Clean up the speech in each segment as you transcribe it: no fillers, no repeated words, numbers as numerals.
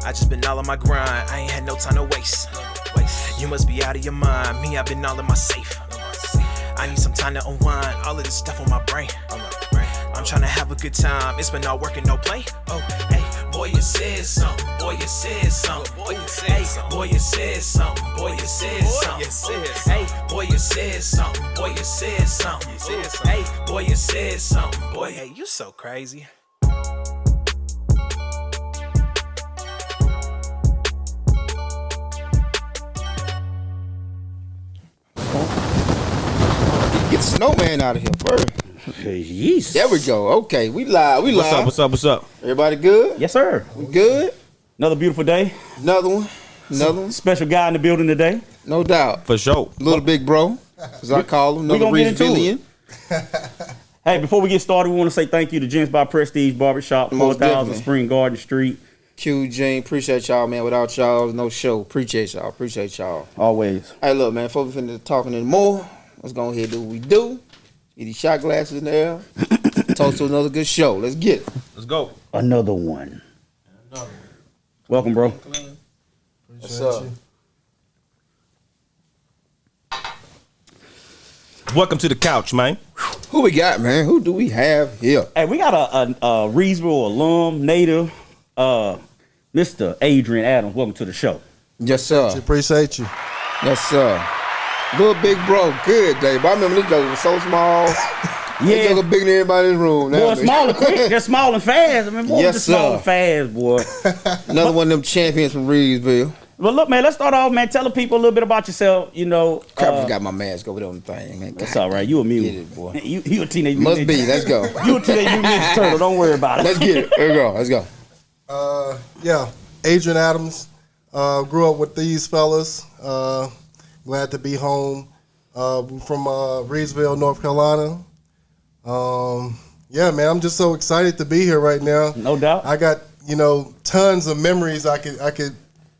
I just been all on my grind, I ain't had no time to waste. You must be out of your mind, me, I've been all in my safe. I need some time to unwind, all of this stuff on my brain. I'm trying to have a good time, it's been all work and no play. Oh, hey, boy, you said something, boy, you said something. Boy, you said something, boy, you said something. Boy, you said something. Hey, boy, you said something, boy, you said something. Hey, boy, you said something. Boy, hey, you so crazy. Get the snowman out of here first. Yeesh. There we go. Okay, we live. What's up? Everybody good? Yes, sir. We good? Another beautiful day. Another one. Special guy in the building today. No doubt. For sure. Little big bro, as I call him. We gonna get into it. Hey, before we get started, we want to say thank you to Gents by Prestige Barbershop, Most 4000 definitely. Spring Garden Street. Q, Jane, appreciate y'all, man. Without y'all, no show. Appreciate y'all. Always. Hey, look, man, before we finish talking anymore, let's go ahead and do what we do. Get these shot glasses in there. Talk to another good show. Let's get it. Let's go. Another one. Welcome, bro. What's up? Welcome to the couch, man. Who we got, man? Who do we have here? Hey, we got a Reedsville alum, native, Mr. Adrian Adams. Welcome to the show. Yes, sir. Appreciate you. Yes, sir. Little big bro, good day. But I remember this joke was so small. This joke bigger than everybody in the room. Boy, small and quick. They're small and fast. I mean, boy, Yes, just small sir. and fast, boy. Another one of them champions from Reedsville. But look, man, let's start off, man. Tell the people a little bit about yourself. You know, Crap, I forgot my mask over there on the thing, man. that's all right. You a Get mutant, it, boy. You a teenage mutant. Must be. Let's go. You a teenage mutant Ninja turtle. Don't worry about it. Let's get it. There we go. Let's go. Yeah, Adrian Adams. Grew up with these fellas. Glad to be home. From Reedsville, North Carolina. Yeah, man, I'm just so excited to be here right now. No doubt. I got tons of memories I could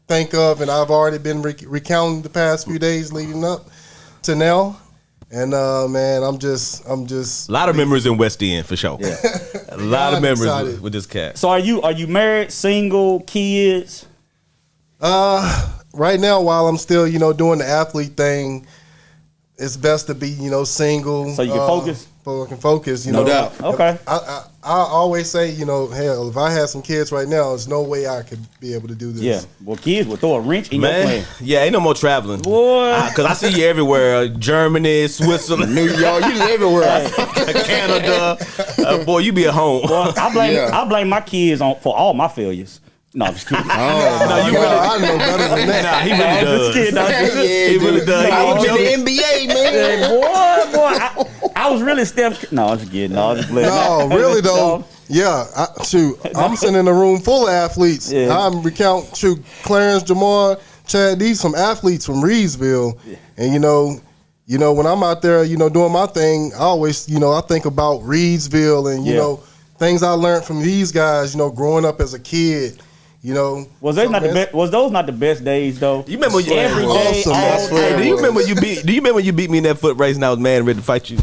think of, and I've already been recounting the past few days leading up to now. And man, I'm just a lot of memories in West End for sure. Yeah. A lot of memories excited. with this cat. So are you married, single, kids? right now while I'm still doing the athlete thing, it's best to be single. So you can focus. So I can focus. No doubt. Okay. I always say, hell, if I had some kids right now, there's no way I could be able to do this. Yeah. Well, kids will throw a wrench in your Man, plan. yeah, ain't no more traveling. Boy. Because I see you everywhere. Germany, Switzerland, New York, you everywhere. Canada. Boy, you be at home. Boy, I blame my kids for all my failures. No, I'm just kidding. No, you really. I know better than that. Nah, he really does. He really does. He I ain't was joking. in the NBA, man. Hey, boy, I was really Steph. No, I'm just kidding. No, I'm just playing. No, really though. Yeah, I'm sitting in a room full of athletes. Yeah. I'm recount Clarence, JaMar, Chad. These some athletes from Reedsville, and when I'm out there, doing my thing, I always, I think about Reedsville and things I learned from these guys, growing up as a kid. Was those not the best days though? You remember Every day, awesome. all That's day. Do you remember you beat me in that foot race and I was mad and ready to fight you?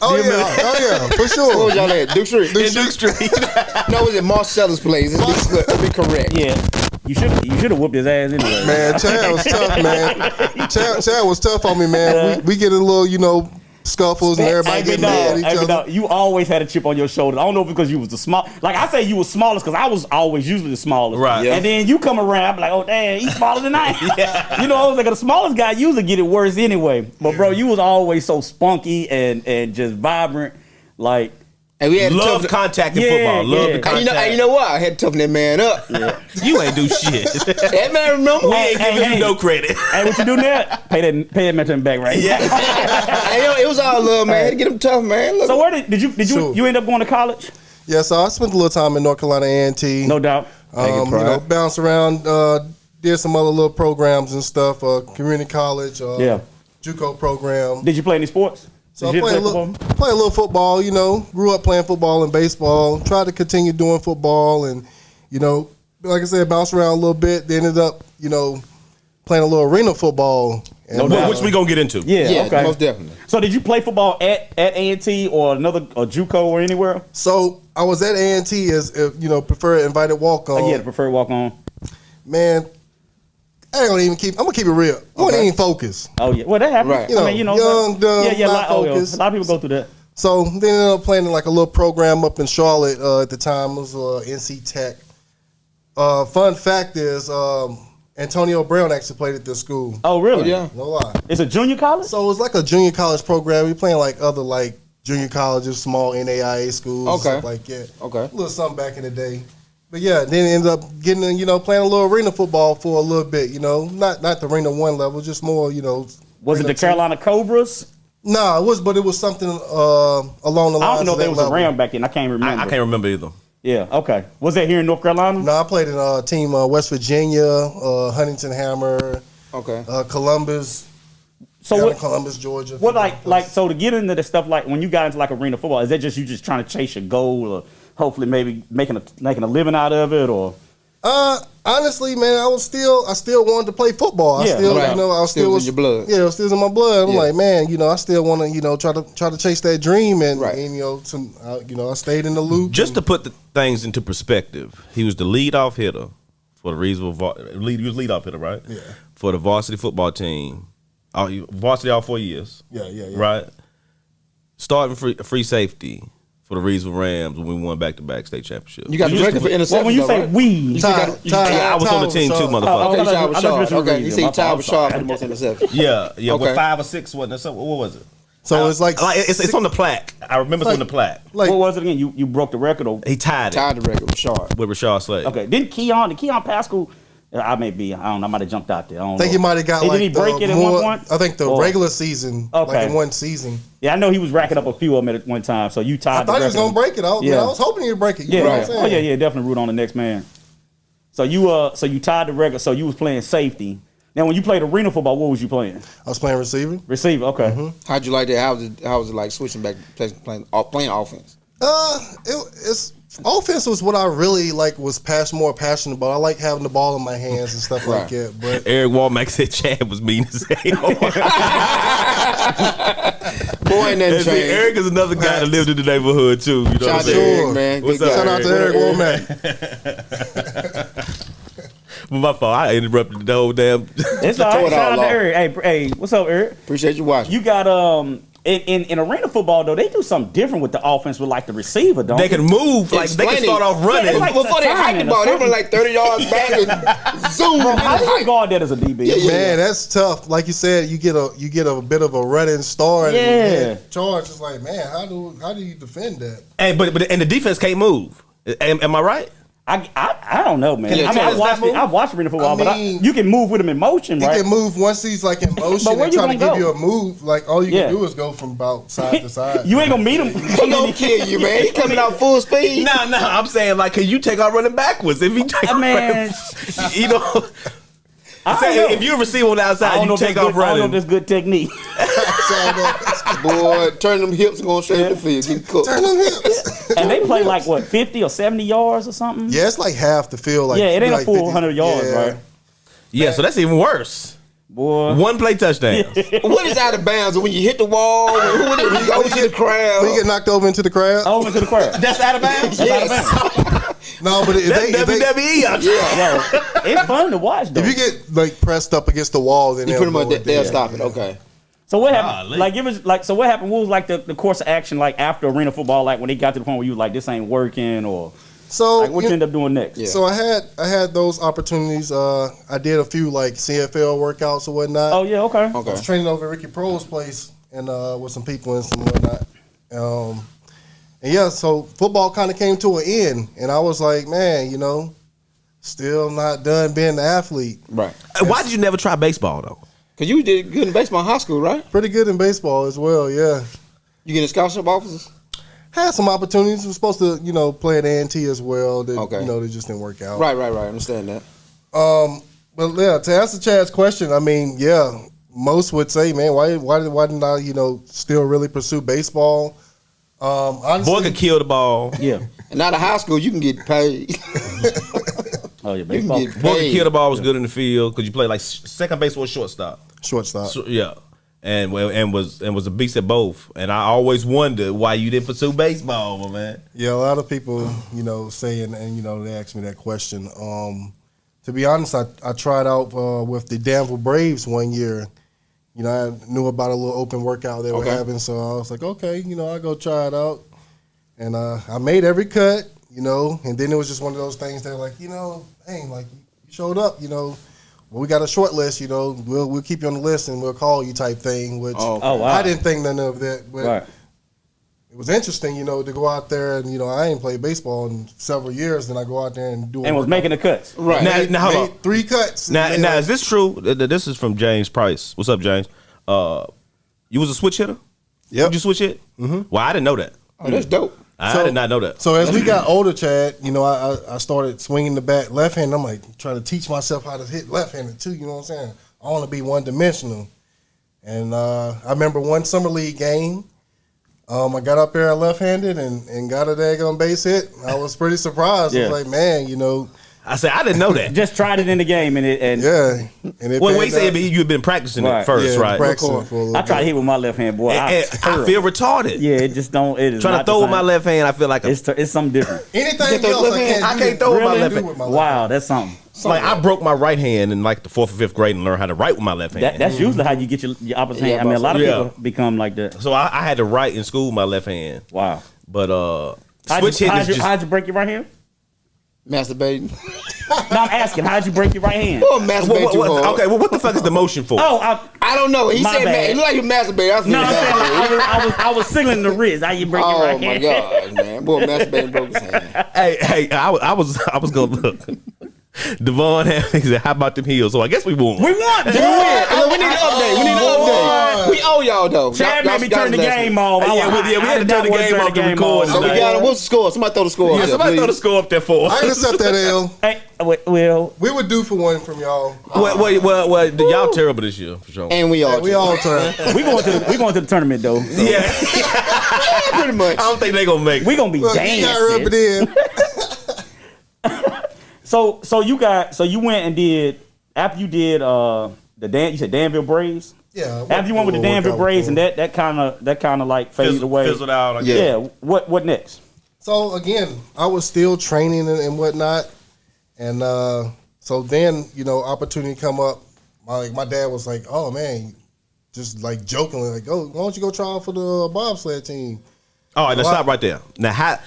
Oh yeah, for Where sure. was y'all at? Duke Street. In Duke Street. No, it was at Marcella's place. Let's be correct. Yeah, you should have whooped his ass anyway. Man, Chad was tough, man. Chad was tough on me, man. We get a little, scuffles and everybody getting mad at each other. You always had a chip on your shoulder. I don't know if because you was the small. Like I say, you was smallest because I was always usually the smallest. Right. Yeah. And then you come around, I'm like, oh damn, he's smaller than I am. Yeah. I was like, the smallest guy usually get it worse anyway. But bro, you was always so spunky and just vibrant, like. And we had to Love toughen- contact in Yeah, football. Love yeah. the contact. And you know what? I had to toughen that man up. Yeah. You ain't do shit. That man remember? We ain't giving Hey. you no credit. Hey, what you do now? Pay that man back, right? Yeah. Hey, it was all love, man. Had to get him tough, man. Look. So where did you Sure. you end up going to college? Yeah, so I spent a little time in North Carolina A&T. No doubt. Bounced around, did some other little programs and stuff, community college, Yeah. JUCO program. Did you play any sports? So I Did you play a little football, grew up playing football and baseball, tried to continue doing football and, like I said, bounced around a little bit. They ended up, playing a little arena football. And, Which we gonna get into. Yeah, okay. most definitely. So did you play football at A&T or a JUCO or anywhere? So I was at A&T as, preferred invited walk-on. Yeah, the preferred walk on. man, I'm gonna keep it real. I wasn't even focused. Oh yeah, well that happened. Right. I mean, Young, dumb, yeah, not focused. a lot of people go through that. So they ended up playing like a little program up in Charlotte at the time. It was NC Tech. Fun fact is Antonio Brown actually played at this school. Oh really? Oh, yeah. No lie. It's a junior college. So it was like a junior college program. We playing like other like junior colleges, small NAIA schools, Okay. stuff like that. Okay. A little something back in the day. But yeah, then ended up getting playing a little arena football for a little bit. Not the Arena 1 level, just more. Was it Arena the 2. Carolina Cobras? No, it was something along the lines. I don't know of if they that was level. around back then. I can't remember. I can't remember either. Yeah. Okay. Was that here in North Carolina? No, I played in a team West Virginia, Huntington Hammer, Okay. Columbus. So down in what? Columbus, Georgia. What so to get into the stuff like when you got into like arena football, is that just you just trying to chase your goal or hopefully maybe making a living out of it or? Honestly, man, I still wanted to play football. Yeah, I still, right. I Still was in your blood. Yeah, it was still in my blood. I'm Yeah. like, man, I still want to, try to chase that dream, and, Right. I stayed in the loop. Just to put the things into perspective, he was the leadoff hitter for the Reedsville. He was leadoff hitter, right? Yeah. For the varsity football team, varsity all 4 years. Yeah. Right. Starting free safety for the Reedsville Rams when we won back-to-back state championships. You got the record for interceptions. Well, when you though, say right? we, You still got- you still got- I was on the team too, motherfucker. Okay, you I said I was thought you Rashard. were Okay, you reading. see My Ty fault, Rashard sorry. for the most interceptions. Yeah, Okay. with 5 or 6 wasn't it? So what was it? So it's like It's on the plaque. I remember it's on the plaque. like what was it again? You broke the record or? He tied it Tied the record with Rashard. with Rashard Slade. Okay, didn't Keon Pascal? I don't know. I might have jumped out there. I don't I think know. he might have got Hey, like did he break it at more, one point? I think the Or- regular season, Okay. like in one season. Yeah, I know he was racking up a few of them at one time. So you tied. I thought he was the record. gonna break it. Yeah. I was hoping he'd break it. You Yeah. know what I'm saying? Oh yeah. Definitely root on the next man. So you tied the record. So you was playing safety. Now, when you played arena football, what was you playing? I was playing receiver. Receiver. Okay. Mm-hmm. How'd you like that? How was it like switching back playing offense? It's offense was what I really was more passionate about. I like having the ball in my hands and stuff like that. But Eric Walmack said Chad was mean as hell. Boy, ain't nothing And see, changed. Eric is another guy that lived in the neighborhood too. You know Shout what out I'm to saying? Eric, man. What's Good up, guy. shout out to Eric Womack. Well, my fault. I interrupted the whole damn. It's all Throw right. it Shout all out to off. Eric. Hey, what's up, Eric? Appreciate you watching. You got in arena football though, they do something different with the offense with like the receiver, don't They can move like they can Explain start it. off running. Yeah, like Before they hike the timing or ball, they something. run like 30 yards back and zoom. How do you guard that as a DB? Yeah. Man, that's tough. Like you said, you get a bit of a running start. Yeah. And charge. It's like, man, how do you defend that? And but the defense can't move. Am I right? I don't know, man. Yeah, I mean, tell us that I watched arena football, I mean, but you can move with them in motion, He right? can move once he's like in motion But where and you try to gonna give go? you a move. Like all you Yeah. can do is go from about side to side. You ain't gonna meet him. He gonna kill you, man. He coming out full speed. No. I'm saying like, can you take off running backwards if you take? Man, You know. I Say, don't know. if you're a receiver on the I outside, don't know you if that's take off good- I don't know if running. that's good technique. Boy, turn them hips and going straight in the field. Get cooked. Turn them hips. And they play like what, 50 or 70 yards or something? Yeah, it's like half the field. Like Yeah, it ain't like a full 50 100 yards, yeah. right? Yeah, so that's even worse. Boy. One play touchdown. What is out of bounds when you hit the wall? When you go to the crowd? When you get knocked over into the crowd. Over to the crowd. That's out of bounds. No, but if That's they, WWE out there. Yo, it's fun to watch though. if you get like pressed up against the wall, then You they'll pretty much go with they'll it. stop it. Okay. So what happened? Golly. Like it was like so. What happened? What was like the course of action like after arena football? Like when they got to the point where you was like, this ain't working, or So like what you end up doing next? Yeah. So I had those opportunities. I did a few like CFL workouts or whatnot. Oh yeah, okay. I was training over at Ricky Pro's place and with some people and some whatnot. And yeah, so football kind of came to an end, and I was like, man, still not done being an athlete. Right. Why did you never try baseball though? Because you did good in baseball in high school, right? Pretty good in baseball as well, yeah. You getting scholarship offers? Had some opportunities. Was supposed to, play at A&T as well. That, Okay. they just didn't work out. Right. I understand that. But yeah, to answer Chad's question, I mean, yeah, most would say, man, why didn't I, still really pursue baseball? Honestly, Boy could kill the ball. Yeah. And out of high school, you can get paid. Oh yeah, You baseball. can get Boy could paid. kill the ball was good in the field because you played like second base or shortstop. shortstop. So, yeah. And was a beast at both. And I always wondered why you didn't pursue baseball, my man. Yeah, a lot of people, say, and they ask me that question. to be honest, I tried out with the Danville Braves one year. You know, I knew about a little open workout they were having, so I was like, okay, you know, I'll go try it out. And I made every cut, you know, and then it was just one of those things that like, you know, hey, like you showed up, you know. Well, we got a short list, you know. We'll keep you on the list and we'll call you type thing. Which I didn't think none of that, but it was interesting, you know, to go out there and you know I ain't played baseball in several years. Then I go out there and do and was making the cuts. Right. Now hold on. 3 cuts. Now is this true? This is from James Price. What's up, James? You was a switch hitter? Yep. Did you switch hit? Mm-hmm. Well, I didn't know that. Oh, that's dope. I did not know that. So as we got older, Chad, you know, I started swinging the bat left-handed. I'm like trying to teach myself how to hit left-handed too. You know what I'm saying? I want to be one-dimensional. And I remember one summer league game. I got up there left-handed and got a daggone base hit. I was pretty surprised. I was like, man, you know. I said I didn't know that. Just tried it in the game and it Well, you said you've been practicing it first, right? Practicing for a little I tried to hit with my left hand, boy. I feel retarded. Yeah, it just don't. It is trying to throw with my left hand. I feel like it's something different. Anything else I can't throw with my left hand. Wow, that's something. Like I broke my right hand in like the 4th or 5th grade and learned how to write with my left hand. That's usually how you get your opposite hand. I mean, a lot of people become like that. So I had to write in school with my left hand. Wow. But switch hit is just. How'd you break your right hand? Masturbating. No, I'm asking, how'd you break your right hand? Oh, masturbate too hard. Okay, well, what the fuck is the motion for? Oh, I don't know. He My said, bad. it looked like you masturbated. no, I'm saying like, I was signaling the wrist. How you break your right hand? Oh my God, man! Boy, masturbating broke his hand. Hey, I was gonna look. Devon said, "How about them heels?" So I guess we won. We won. We need an update. We need an update. We owe y'all though. Chad Y'all made me turn the game off. We had to turn the game off to record. So we got what's the score? Somebody throw the score. Yeah, somebody throw the score up there for us. I can accept that L. Hey, well, We would do for one from y'all. Well, y'all terrible this year for sure. And we all turn. we going to the tournament though. So Yeah, pretty much. I don't think they gonna make. we gonna be Look, you gotta rub dancing. it in. So you went and did after you did you said Danville Braves. Yeah. After you went with the Danville Braves and that kind of like faded away. Fizzled out. Yeah. What next? So again, I was still training and whatnot, and so then you know opportunity come up. My dad was like, "Oh man," just like jokingly like, "Oh, why don't you go try out for the bobsled team?" All right, now stop right there. Now,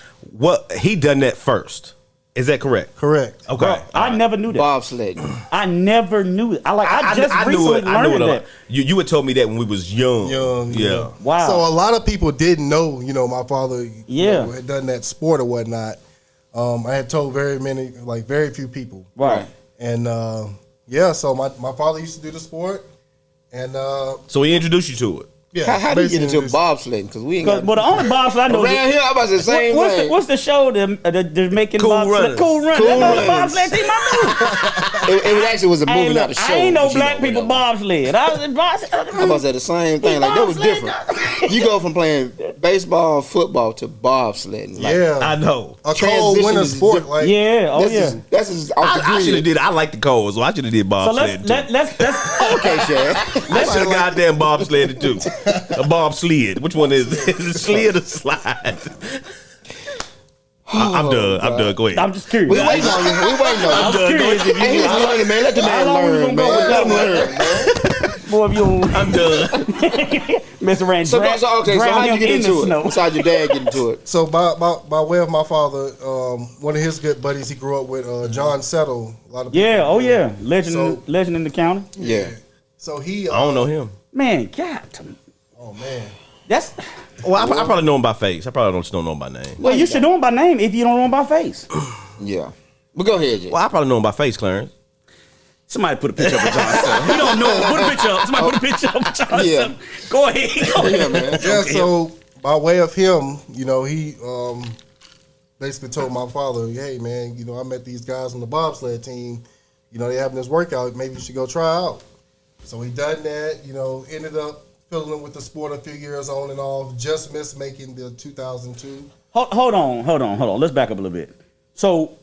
he done that first? Is that correct? Correct. Okay. Bro, I never knew that. Bobsled. I never knew it. I just recently learned that. You had told me that when we was young. Yeah. Wow. So a lot of people didn't know, you know, my father had done that sport or whatnot. I had told very few people. Right. And so my father used to do the sport, and So he introduced you to it. yeah. How do you get into bobsledding? Because we ain't got. But the only bobsled I know Around here, I'm about to say the same thing. what's the show they're making Cool bobsled? Runners. Cool Runners. Cool That's the Runners. bobsled team I knew. It actually was a movie, not a show. I ain't no but you black know, people whatever. bobsled. I was I'm about to say the same thing. Like that was different. You go from playing baseball, football to bobsledding. Like, Yeah. I know. A cold Transition winter is sport. different. Like, yeah. Oh yeah. That's just off the I grid. should have did. I like the cold, so I should have did So bobsled. let's Okay, Chad. I should have goddamn bobsled too. A bobsled. Which one is it? Is it slid or slide? I'm done. Go ahead. I'm just curious. We waiting on you. I'm just curious if Hey, you he's learning, man. Let the man How long we learn, gonna go man. with Let him that learn, man. boy if you I'm done. Mr. Rand. So how'd you get into it? Snow. Besides your dad getting into it? So by way of my father, one of his good buddies he grew up with, John Settle. A lot of people Yeah, oh yeah. Legend So- legend in the county. Yeah. So he I don't know him. Man, God. Oh man. That's Well, I probably know him by face. I probably don't know him by name. well, you should know him by name if you don't know him by face. Yeah. But go ahead, Jay. Well, I probably know him by face, Clarence. Somebody put a picture up of John Sutton. You don't know him. Put a picture up. Somebody put a picture up of John Yeah. Sutton. Go ahead. Yeah, man. Yeah, so by way of him, you know, he basically told my father, hey, man, you know, I met these guys on the bobsled team. You know, they having this workout. Maybe you should go try out. So he done that, you know, ended up fiddling with the sport a few years on and off, just missed making the 2002. Hold on. Let's back up a little bit. So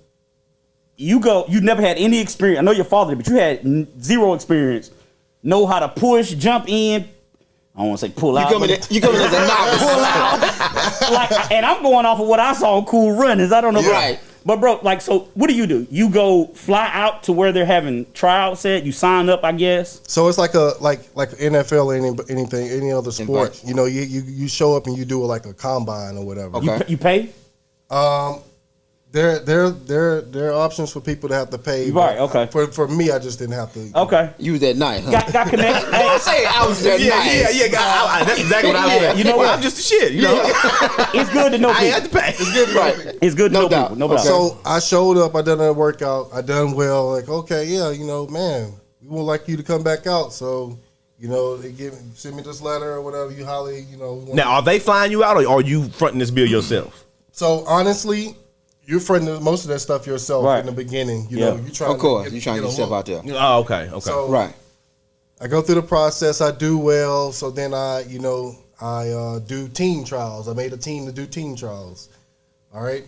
you never had any experience. I know your father did, but you had zero experience. Know how to push, jump in. I don't want to say pull out. You coming as a novice. Pull out. And I'm going off of what I saw on Cool Runners. I don't know. Right. But bro, like, so what do? You go fly out to where they're having tryouts at. You sign up, I guess. So it's like NFL or any other sport. Invites. You know, you show up and you do like a combine or whatever. Okay. You pay. There are options for people to have to pay. Right, okay. For me, I just didn't have to. Okay. You was that night, huh? Got connected. Hey, I say I was that night. That's exactly what I was saying. You know what? I'm just a shit. You know, it's good to know I people. had to pay. It's good, right? It's good to No know doubt. people. No doubt. So I showed up. I done a workout. I done well. Like, okay, yeah, you know, man, we would like you to come back out. So, you know, they send me this letter or whatever. You holler, you know. Now, are they flying you out, or are you fronting this bill yourself? So honestly, you're fronting most of that stuff yourself Right. in the beginning. You Yeah. know, you trying. Of course, to you trying to get yourself out there. Oh, okay. So, Right. I go through the process. I do well. So then I do team trials. I made a team to do team trials. All right.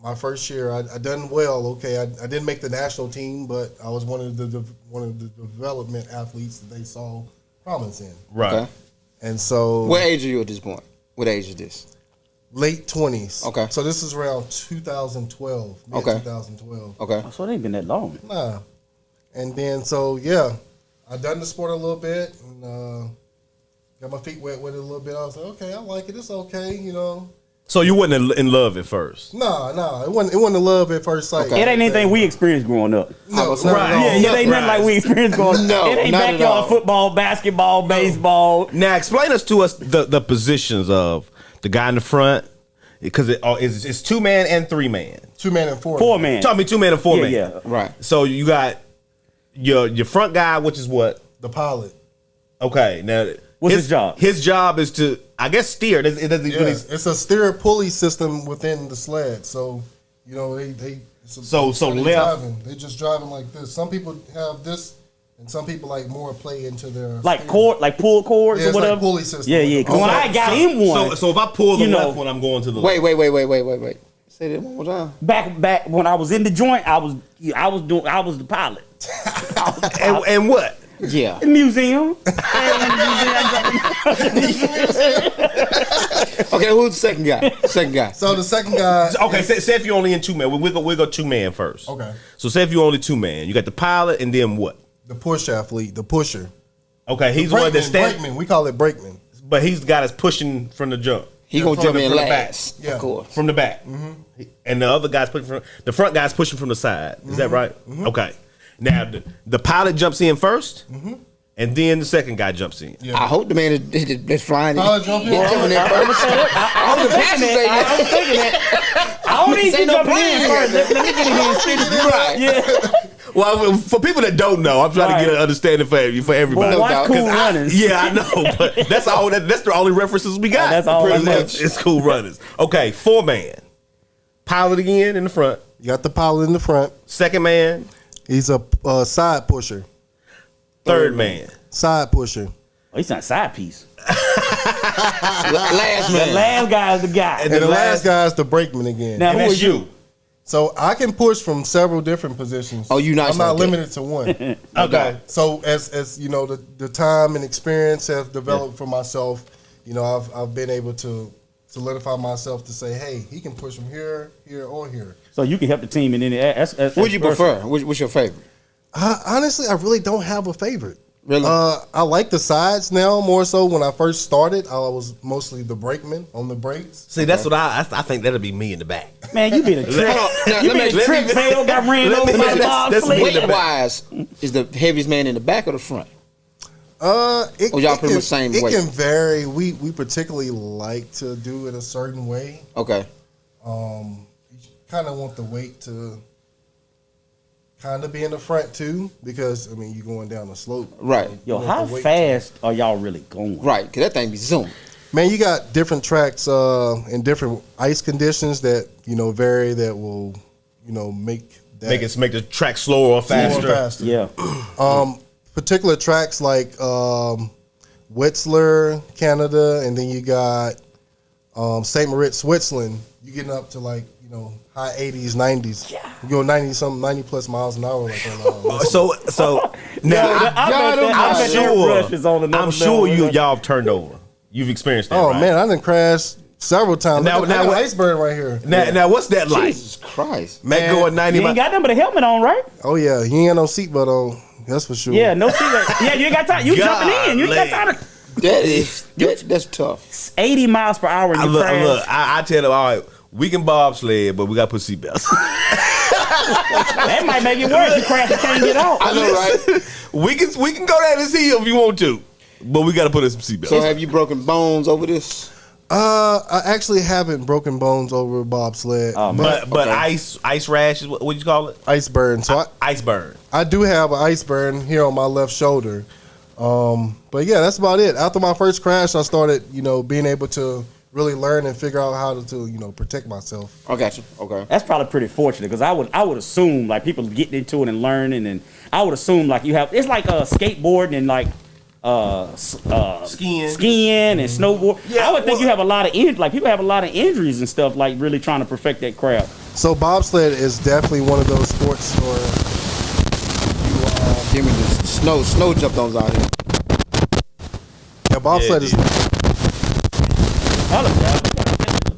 My first year, I done well. Okay, I didn't make the national team, but I was one of the development athletes that they saw promise in. Right. Okay. And so, What age are you at this point? What age is this? late 20s. Okay. So this is around 2012. Mid Okay. 2012. Okay. So it ain't been that long. Nah. And then I done the sport a little bit and got my feet wet with it a little bit. I was like, okay, I like it. It's okay, you know. So you wasn't in love at first? Nah, it wasn't a love at first sight. Okay. It ain't anything we experienced growing up. No, Right. not at all. Yeah, it ain't nothing like we experienced growing up. No, It ain't not at backyard all. football, basketball, baseball. Now explain to us the positions of the guy in the front, because it's 2-man and 3-man. 2-man and 4. 4-man. Tell me 2-man and 4-man. Yeah. Right. So you got your front guy, which is what? The pilot. Okay, now What's his job? His job is to, I guess, steer. It doesn't Yeah, really. it's a steer pulley system within the sled. So, you know, they So when they left. driving, they just driving like this. Some people have this, and some people like more play into their Like steering. cord, like pull cords Yeah, or it's like whatever. pulley system. Yeah, yeah. 'Cause when I got in one, So if I pull the you know, left one, I'm going to the Wait, left. wait. Say that one more time. back when I was in the joint, I was the pilot. And what? Yeah. The museum. Okay, who's the second guy? Second guy. So the second guy. Okay, say if you're only in 2-man. We'll go 2-man first. Okay. So say if you're only 2-man, you got the pilot, and then what? The push athlete, the pusher. Okay, he's the one that stands, brakeman. We call it brakeman. but he's the guy that's pushing from the jump. He gonna from jump the- in from the back. last. Yeah. Of course. From the back. And the other guy's pushing from the front guy's pushing from the side. Is that right? Okay. Now the pilot jumps in 1st, and then the second guy jumps in. Yeah. I hope the man that's flying. Pilot jump in. He's jumping in first. I was thinking that. I was thinking that. I don't need Say you no jumping in plane first. here. Let me get in here and finish. Right. Yeah. Well, for people that don't know, I'm trying to Right. get an understanding for everybody. Boy, watch doubt. Cool 'Cause Runnings. Yeah, I know, but that's all. That's the only references we got. That's all I Pretty know. much. It's Cool Runners. Okay, 4-man, pilot again in the front. You got the pilot in the front. Second man, He's a side pusher. third man. Side pusher. Oh, he's not side piece. Last The man. last guy is the guy. And And the last- last guy is the brakeman again. Now, And who are that's you? you. So I can push from several different positions. Oh, you nice I'm not like that. limited to one. Okay. So as you know, the time and experience have developed for myself. You know, I've been able to solidify myself to say, hey, he can push from here, or here. So you can help the team in any. That's What do you prefer? What's your favorite? Honestly, I really don't have a favorite. Really? I like the sides now more so. When I first started, I was mostly the brakeman on the brakes. See, that's what I think that'll be me in the back. Man, you been a trick. Now, You let been me- a trick fail. Got ran let over me- by that's- that's Bobsled. me. Weight wise, is the heaviest man in the back or the front? It, Or y'all it pretty can- much same It weight? can vary. We particularly like to do it a certain way. Okay. You kind of want the weight to kind of be in the front too, because I mean you're going down the slope. Right. Yo, You want how the weight fast are y'all really going? Right. Because that thing be zooming. Man, you got different tracks and different ice conditions that vary. That will make that Make the track slower or slower faster. or faster. Yeah. Particular tracks like Whistler, Canada, and then you got St. Moritz, Switzerland. You getting up to like high 80s, 90s. Yeah. You go 90 plus miles an hour like on Whistler. So now I bet I'm that sure. rush is on another I'm sure level. y'all have turned over. You've experienced that. Oh right? man, I done crashed Several times. Now- Look, now I got what- iceberg right here. Now what's that like? Jesus Christ. Man, going 90 You ain't miles. got nothing but a helmet on, right? Oh yeah, he ain't got no seatbelt on. That's for sure. Yeah, no seatbelt. Yeah, you ain't got time. You jumping in. You ain't got time to. That's tough. 80 miles per hour and you crash. I tell them, all right, we can bobsled, but we got to put seatbelts. That might make it worse. You crash and can't get out. I know, right? we can go down this hill if you want to, but we got to put in some seatbelts. So have you broken bones over this? I actually haven't broken bones over a bobsled, but okay. ice rash is what you call it? ice burn. So Ice burn. I do have an ice burn here on my left shoulder. But yeah, that's about it. After my first crash, I started, being able to really learn and figure out how to protect myself. I got you. Okay. That's probably pretty fortunate because I would assume like people getting into it and learning, and I would assume like you have it's like skateboarding and like skiing and snowboard. Yeah, I would think you have a lot of people have a lot of injuries and stuff like really trying to perfect that craft. So bobsled is definitely one of those sports where Give me the snow jump those out here. yeah, bobsled is.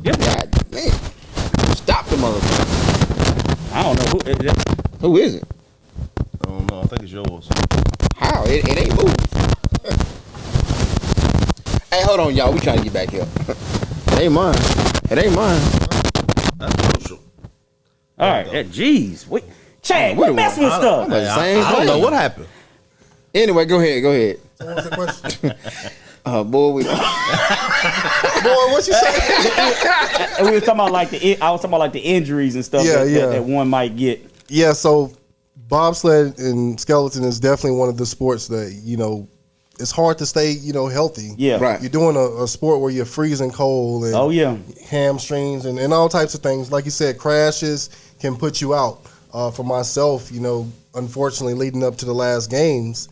God damn. Stop the motherfucker. I don't know who is it. Who is it? I don't know. I think it's yours. How? It ain't moving. Hey, hold on, y'all. We trying to get back here. It ain't mine. It ain't mine. That's crucial. All right, jeez, wait, Chad, What quit do messing with I- stuff. I don't know what happened. Anyway, go ahead. So what's the question? Boy, Boy, what you say? And we were talking about like I was talking about like the injuries and stuff that one might get. Yeah, so bobsled and skeleton is definitely one of the sports that it's hard to stay healthy. Yeah, Right. You're doing a sport where you're freezing cold and Oh yeah, hamstrings and all types of things. Like you said, crashes can put you out. For myself, unfortunately, leading up to the last games,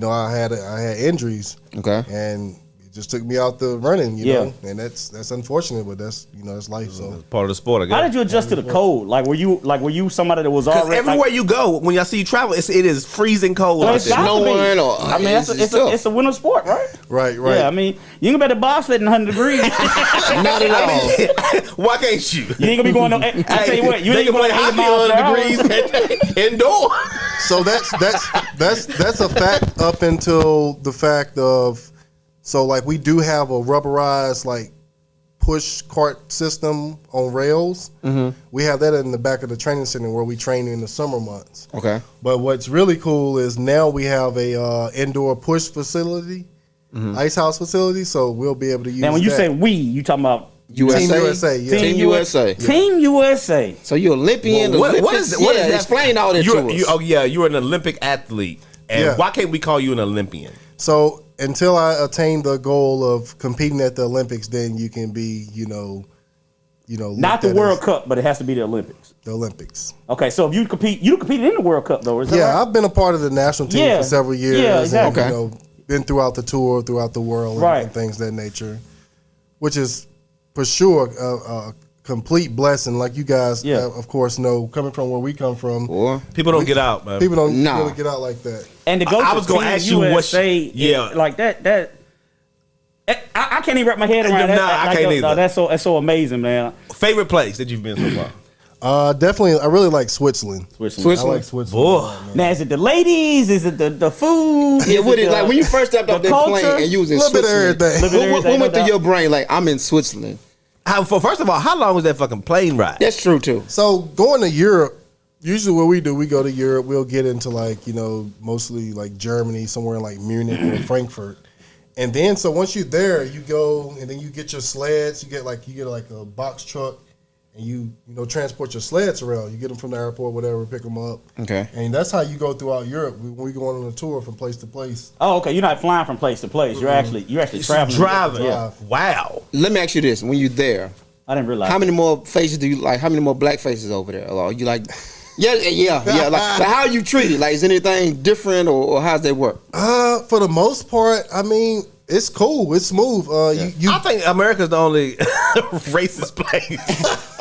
I had injuries. Okay. And it just took me out the running. You Yeah. know, and that's unfortunate, but that's that's life. So Part of the sport, I guess. how did you adjust to the cold? Like were you somebody that was Because already everywhere you go, when y'all see you travel, it is freezing cold Well, out it's there. got to be. Snowing or- I mean, it's a winter sport, right? right. Yeah, I mean, you can better bobsled in 100 degrees. Not at all. Why can't you? You ain't gonna be going. I tell you what, you they ain't can gonna play be going 80 hockey miles per hour. 100 degrees indoor. So that's a fact up until the fact of like we do have a rubberized like push cart system on rails. Mm-hmm. We have that in the back of the training center where we train in the summer months. Okay. But what's really cool is now we have a indoor push facility, ice house facility. So we'll be able to use. Now, when you that. say we, you talking about USA? Team USA, yeah. Team USA. Team USA. So you're Olympian. What Olympics? is what is that? Explain all that to us. You're an Olympic athlete. And Yeah. why can't we call you an Olympian? So until I attain the goal of competing at the Olympics, then you can be, Not the World Cup, but it has to be the Olympics. The Olympics. Okay, so if you competed in the World Cup though, is that Yeah, right? I've been a part of the national team Yeah. for several years. Yeah, exactly. And, been throughout the tour, throughout the world, Right. and things of that nature, which is for sure a complete blessing. Like you guys, of course, know coming from where we come from. Boy. People don't get out, man. People don't Nah. really get out like that. And to go I to was gonna Team ask you what USA, yeah. like that. I can't even wrap my head around that. Nah, I Like, can't either. That's so amazing, man. Favorite place that you've been so far? Definitely, I really like Switzerland. I Switzerland. like Switzerland. Boy. Now, is it the ladies? Is it the food? Yeah, Is what it is like when you first stepped off the that plane culture? and you was in Little bit of Switzerland? everything. Little bit of What everything, went no through your doubt. brain? Like I'm in Switzerland. First of all, how long was that fucking plane ride? That's true too. So going to Europe, usually what we do, we go to Europe. We'll get into mostly like Germany, somewhere in like Munich or Frankfurt, and then so once you're there, you go and then you get your sleds. You get like a box truck, and you transport your sleds around. You get them from the airport, whatever, pick them up. Okay. And that's how you go throughout Europe when we go on a tour from place to place. Oh, okay. You're not flying from place to place. You're actually traveling. Driving. Yeah. Wow. Let me ask you this: when you're there, I didn't realize. how many more faces do you like? How many more black faces over there? Or are you like, yeah. Like how are you treated? Like is anything different or how's that work? For the most part, I mean, it's cool. It's smooth. You I think America's the only racist place.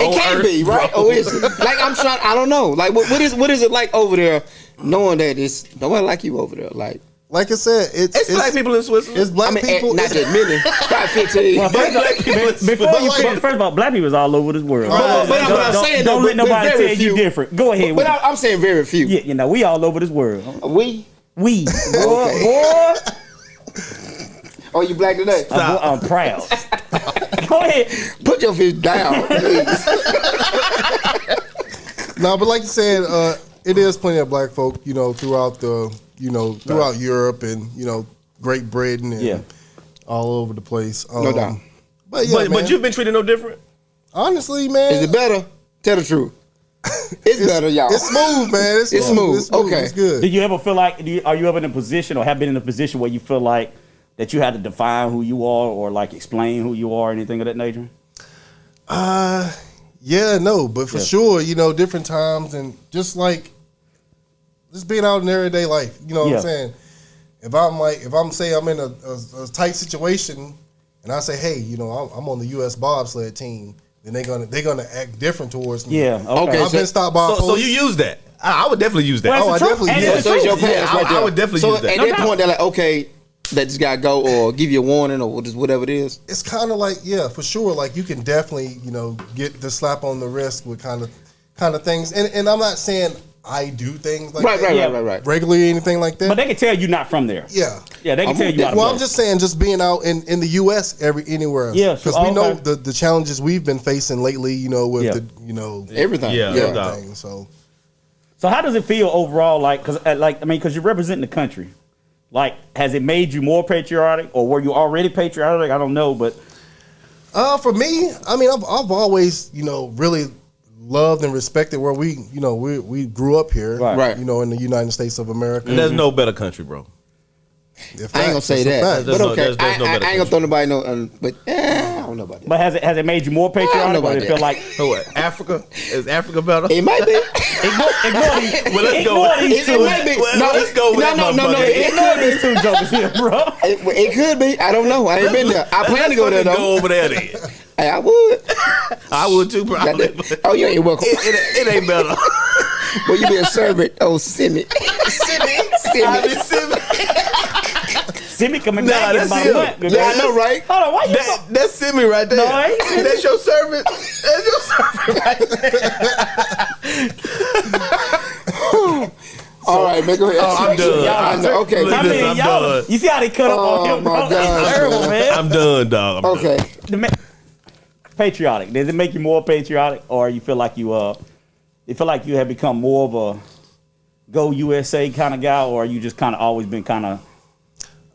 It can't be right. Or is it? Like I'm trying. I don't know. Like what is it like over there? Knowing that it's nobody like you over there. Like like I said, It's black people in Switzerland. It's black people. Not that many. About 15. Well, first of all, black people is all over this world. But I'm saying, don't let nobody very tell few. you different. Go ahead. But I'm saying very few. Yeah, you know, we all over this world. We? We. Okay. Boy. Oh, you black today? I'm proud. Go ahead. Put your fish down, please. No, but like you said, it is plenty of black folk, you know, throughout throughout Europe and, you know, Great Britain and all over the place. No doubt. But yeah, but you've been treated no different. Honestly, man. Is it better? Tell the truth. It's better, y'all. It's smooth, man. It's smooth. Okay. It's good. Do you ever feel like, are you ever in a position or have been in a position where you feel like that you had to define who you are or like explain who you are or anything of that nature? Yeah, no, but for sure, you know, different times and just being out in everyday life, you know what I'm saying? If I'm saying I'm in a tight situation and I say, hey, you know, I'm on the U.S. Bobsled team, then they're gonna act different towards me. Yeah. Okay. I've been stopped by So you use that. I would definitely use that. Well, I definitely and use it's that. So it's your true. past right there. I would definitely use that. At that point, they're like, okay, let this guy go or give you a warning or just whatever it is. It's kind of like, yeah, for sure. Like you can definitely, you know, get the slap on the wrist with kind of things. And I'm not saying I do things like that Right. regularly or anything like that. But they can tell you're not from there. Yeah. Yeah, they can tell you not. Well, I'm just saying, just being out in the U.S. anywhere else. Yeah, because we know the challenges we've been facing lately. You know, with Everything. everything. So how does it feel overall? Like, because you're representing the country. Like, has it made you more patriotic, or were you already patriotic? I don't know, but for me, I mean, I've always, you know, really loved and respected where we grew up here, Right. You know, in the United States of America. There's no better country, bro. I ain't gonna say that, but okay. There's no I better ain't gonna throw nobody but I don't know about that. but has it made you more patriotic, or does it feel like What, Africa? Is Africa better? It might be. ignore Well, let's go. these It might be. Well, No, let's go with that no. motherfucker. ignore these two jokers here, bro. It could be. I don't know. I ain't been there. I plan to go there Go though. over there then. Hey, I would. I would too, probably. but Oh, you ain't welcome. It ain't better. But you be a servant. Oh, Simmy. I be sipping. Simi coming Nah, back in that's about him. a month. Yeah, I know, right? Hold on, why you? That's Simi right there. No, I ain't Simi. That's your servant. That's your servant right there. All right, man, go ahead. Oh, I'm done. I know. Okay. Look at this, I'm done. You see how they cut up on him, bro? my gosh, It's terrible, man. man. I'm done, dog. I'm Okay. done. Patriotic. Does it make you more patriotic, or you feel like you have become more of a go USA kind of guy, or you just kind of always been kind of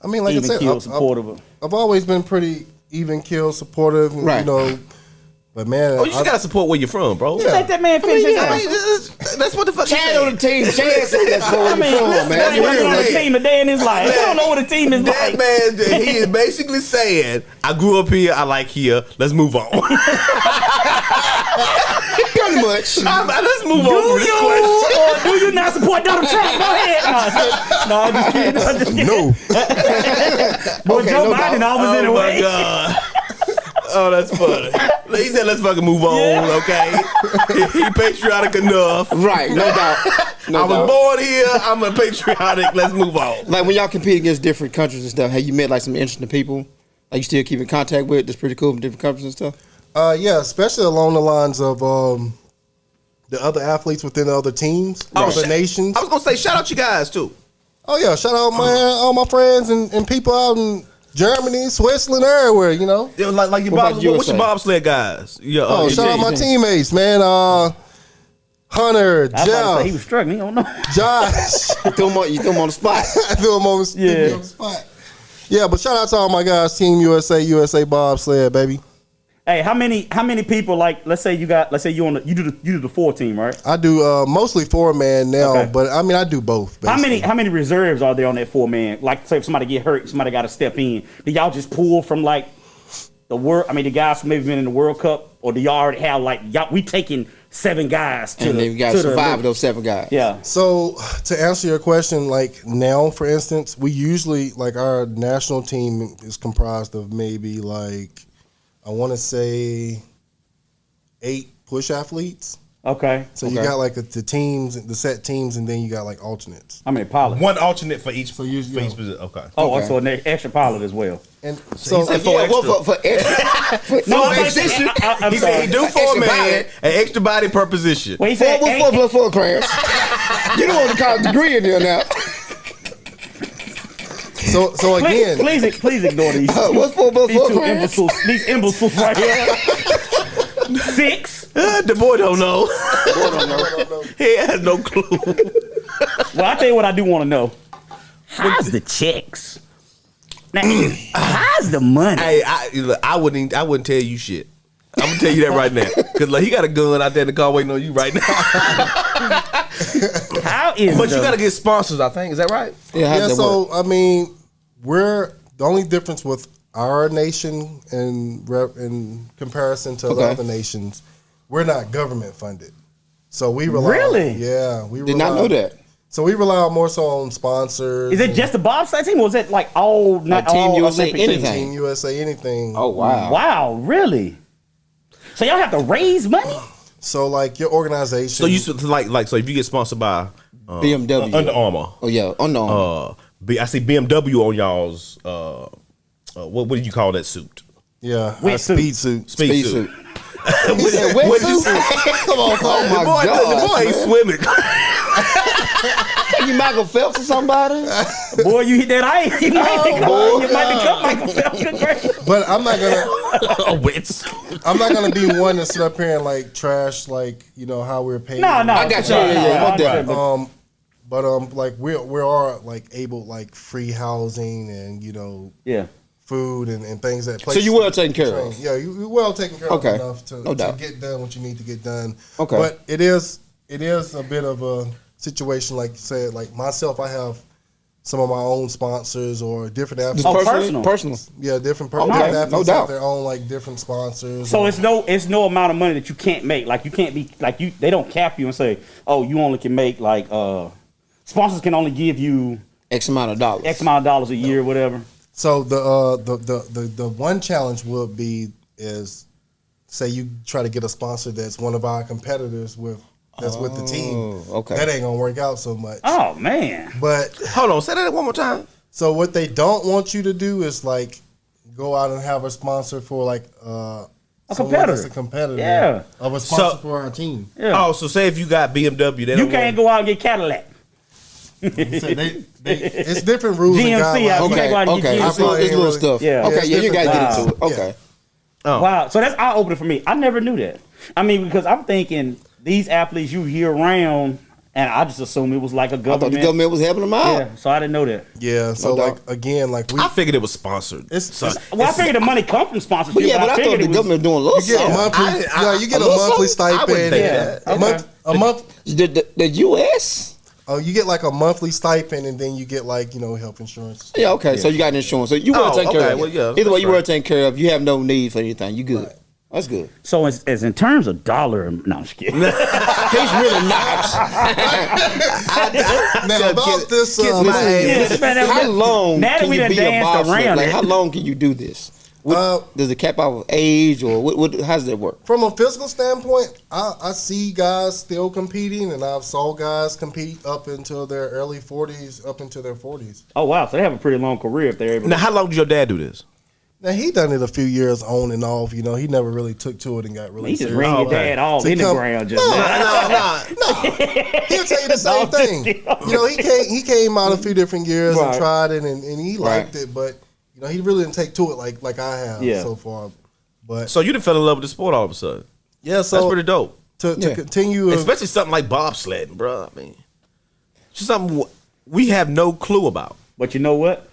I mean, like I even said, keel supportive? I've always been pretty even keel supportive, and, Right. you know. But man, Oh, you just gotta support where you're from, bro. Let that man finish his I answer. mean, that's what the fuck. Chad on the team. Chad said that's where I mean, we're listen, from, man. that's You what hear on me? the team a day in his life. He don't know what a team is That like. man, he is basically saying, "I grew up here. I like here. Let's move on." Pretty much. Let's move Do on from this you question. or do you not support Donald Trump? Go ahead. No, I'm just kidding. I'm just kidding. no. But Okay, Joe no Biden doubt. always in the Oh my way. god. Oh, that's funny. He said, "Let's fucking move on." Yeah. Okay, he patriotic enough. Right, no doubt. No I was doubt. born here. I'm a patriotic. Let's move on. Like when y'all compete against different countries and stuff, have you met like some interesting people? Like you still keep in contact with? That's pretty cool from different countries and stuff. Yeah, especially along the lines of the other athletes within the other teams, other nations. I was gonna say, shout out you guys too. Oh yeah, shout out all my friends and people out in Germany, Switzerland, everywhere. You know. Yeah, like your What about what's your USA? bobsled guys? Yeah, Oh, shout out my teammates, man. Hunter, I was about to say he Jeff, was struggling. He don't know. Josh. You threw him on the spot. I threw him on the spot. Yeah, but shout out to all my guys, Team USA Bobsled, baby. Hey, how many people, like, let's say you do the 4 team, right? I do mostly 4-man now, Okay. but I mean I do both. Basically. How many reserves are there on that 4-man? Like, say if somebody get hurt, somebody got to step in. Do y'all just pull from like the guys who maybe been in the World Cup, or do y'all already have like we taking 7 guys to And then you got to 5 of those 7 guys. Yeah. So to answer your question, like now, for instance, we usually like our national team is comprised of maybe like I want to say 8 push athletes. Okay. So you got like the teams, the set teams, and then you got like alternates. I mean, pilot. One alternate for each. So you for each position. Okay. Oh, Okay. also an extra pilot as well. And he so said Yeah, for well, for extra. No, For I'm position. I'm He said he do An for a extra man body. an extra body per position. Well, he said, Four, Clarence. You don't want to call a degree in there now. so again, please ignore these. What's 4 plus These 4, two Clarence? imbeciles. These imbeciles right here. 6. The boy don't know. no. He has no clue. Well, I tell you what I do want to know. How's the checks? Now, how's the money? Hey, I wouldn't tell you shit. I'm gonna tell you that right now, cause like he got a gun out there in the car waiting on you right now. How is But the, you gotta get sponsors, I think. Is that right? Yeah, how's Yeah, that so work? I mean, we're the only difference with our nation in comparison to the Okay. other nations, we're not government funded. So we rely. Really? Yeah, we Did not know that. So we rely more so on sponsors. is it just the bobsled team, or is it like all not Like Team all USA, Olympic anything? teams? Team USA, anything? Oh, wow. Wow, really? So y'all have to raise money? So like your organization. So you so if you get sponsored by BMW. Under Armour, Oh, yeah. Oh, no. I see BMW on y'all's what do you call that suit? yeah, Wet our suit. speed suit. Speed suit. He said wet What'd you suit? Come on, oh, The my boy, God. the boy ain't swimming. Think you Michael Phelps or somebody? Boy, you hit that ice. You might boy. become Michael Phelps. Good gracious. But I'm not gonna. A wet suit. I'm not gonna be one to sit up here and like trash like how we're paid. No. I got you. Yeah, definitely. But like we are like able like free housing and Yeah. food and things that. So you well taken care of? Yeah, you well taken care Okay. of enough to, No doubt. to get done what you need to get done. Okay. But it is a bit of a situation like you said. Like myself, I have some of my own sponsors or different athletes. Just personal. personal. Yeah, different Okay, different no athletes doubt. have their own like different sponsors. So it's no amount of money that you can't make. Like you can't be like you. They don't cap you and say, oh, you only can make like sponsors can only give you X amount of dollars. X amount of dollars a year, whatever. So the one challenge would be is say you try to get a sponsor that's one of our competitors with the team. okay. That ain't gonna work out so much. Oh man. But Hold on, say that one more time. so what they don't want you to do is like go out and have a sponsor for like someone competitor. that's a competitor. Yeah. Of a sponsor So- for our team. Yeah. Oh, so say if you got BMW, they you don't can't go out and get Cadillac. So it's different rules GMC, and I guidelines. You can't go out and Okay. get It's GMC. little stuff. Yeah. Okay. Yeah, you gotta get into it. Wow. Okay. Oh. Wow. So that's eye opening for me. I never knew that. I mean, because I'm thinking these athletes you hear around, and I just assumed it was like a I thought government. the government was helping them out. Yeah. So I didn't know that. Yeah. So No like doubt. again, like we I figured it was sponsored. it's Well, I figured the money come from sponsorship. But yeah, but I thought figured the it was- government doing a little you get something. monthly. You get a a little monthly something? I wouldn't stipend. think Yeah. that. Okay. A month. The U.S. Oh, you get like a monthly stipend, and then you get like health insurance. Yeah, okay. So you got insurance. So you were Oh, taken care okay. of. Well, yeah, Either way, that's you were right. taken care of. You have no need for anything. You good. That's good. So as in terms of dollar, no, I'm just kidding. He's really not. Now about this, kiss my ass. Yeah, man, How long now that can we you done be a danced bobsled? around Like, it. how long can you do this? Does it cap out with age or what? How does that work? from a physical standpoint, I see guys still competing, and I've saw guys compete up until their early 40s, up into their 40s. Oh wow, so they have a pretty long career if they're able. Now, how long did your dad do this? Now he done it a few years on and off. He never really took to it and got really He just serious. ran your okay. dad off So in the come- ground just No, now. He'll tell you the same No, thing. He came out a few different years Right. and tried it, and he liked Right. it, but he really didn't take to it like I have Yeah. so far. But So you done fell in love with the sport all of a sudden. yeah, so That's pretty dope. to Yeah. continue, Especially something like bobsledding, bro. I mean, it's something we have no clue about. But you know what?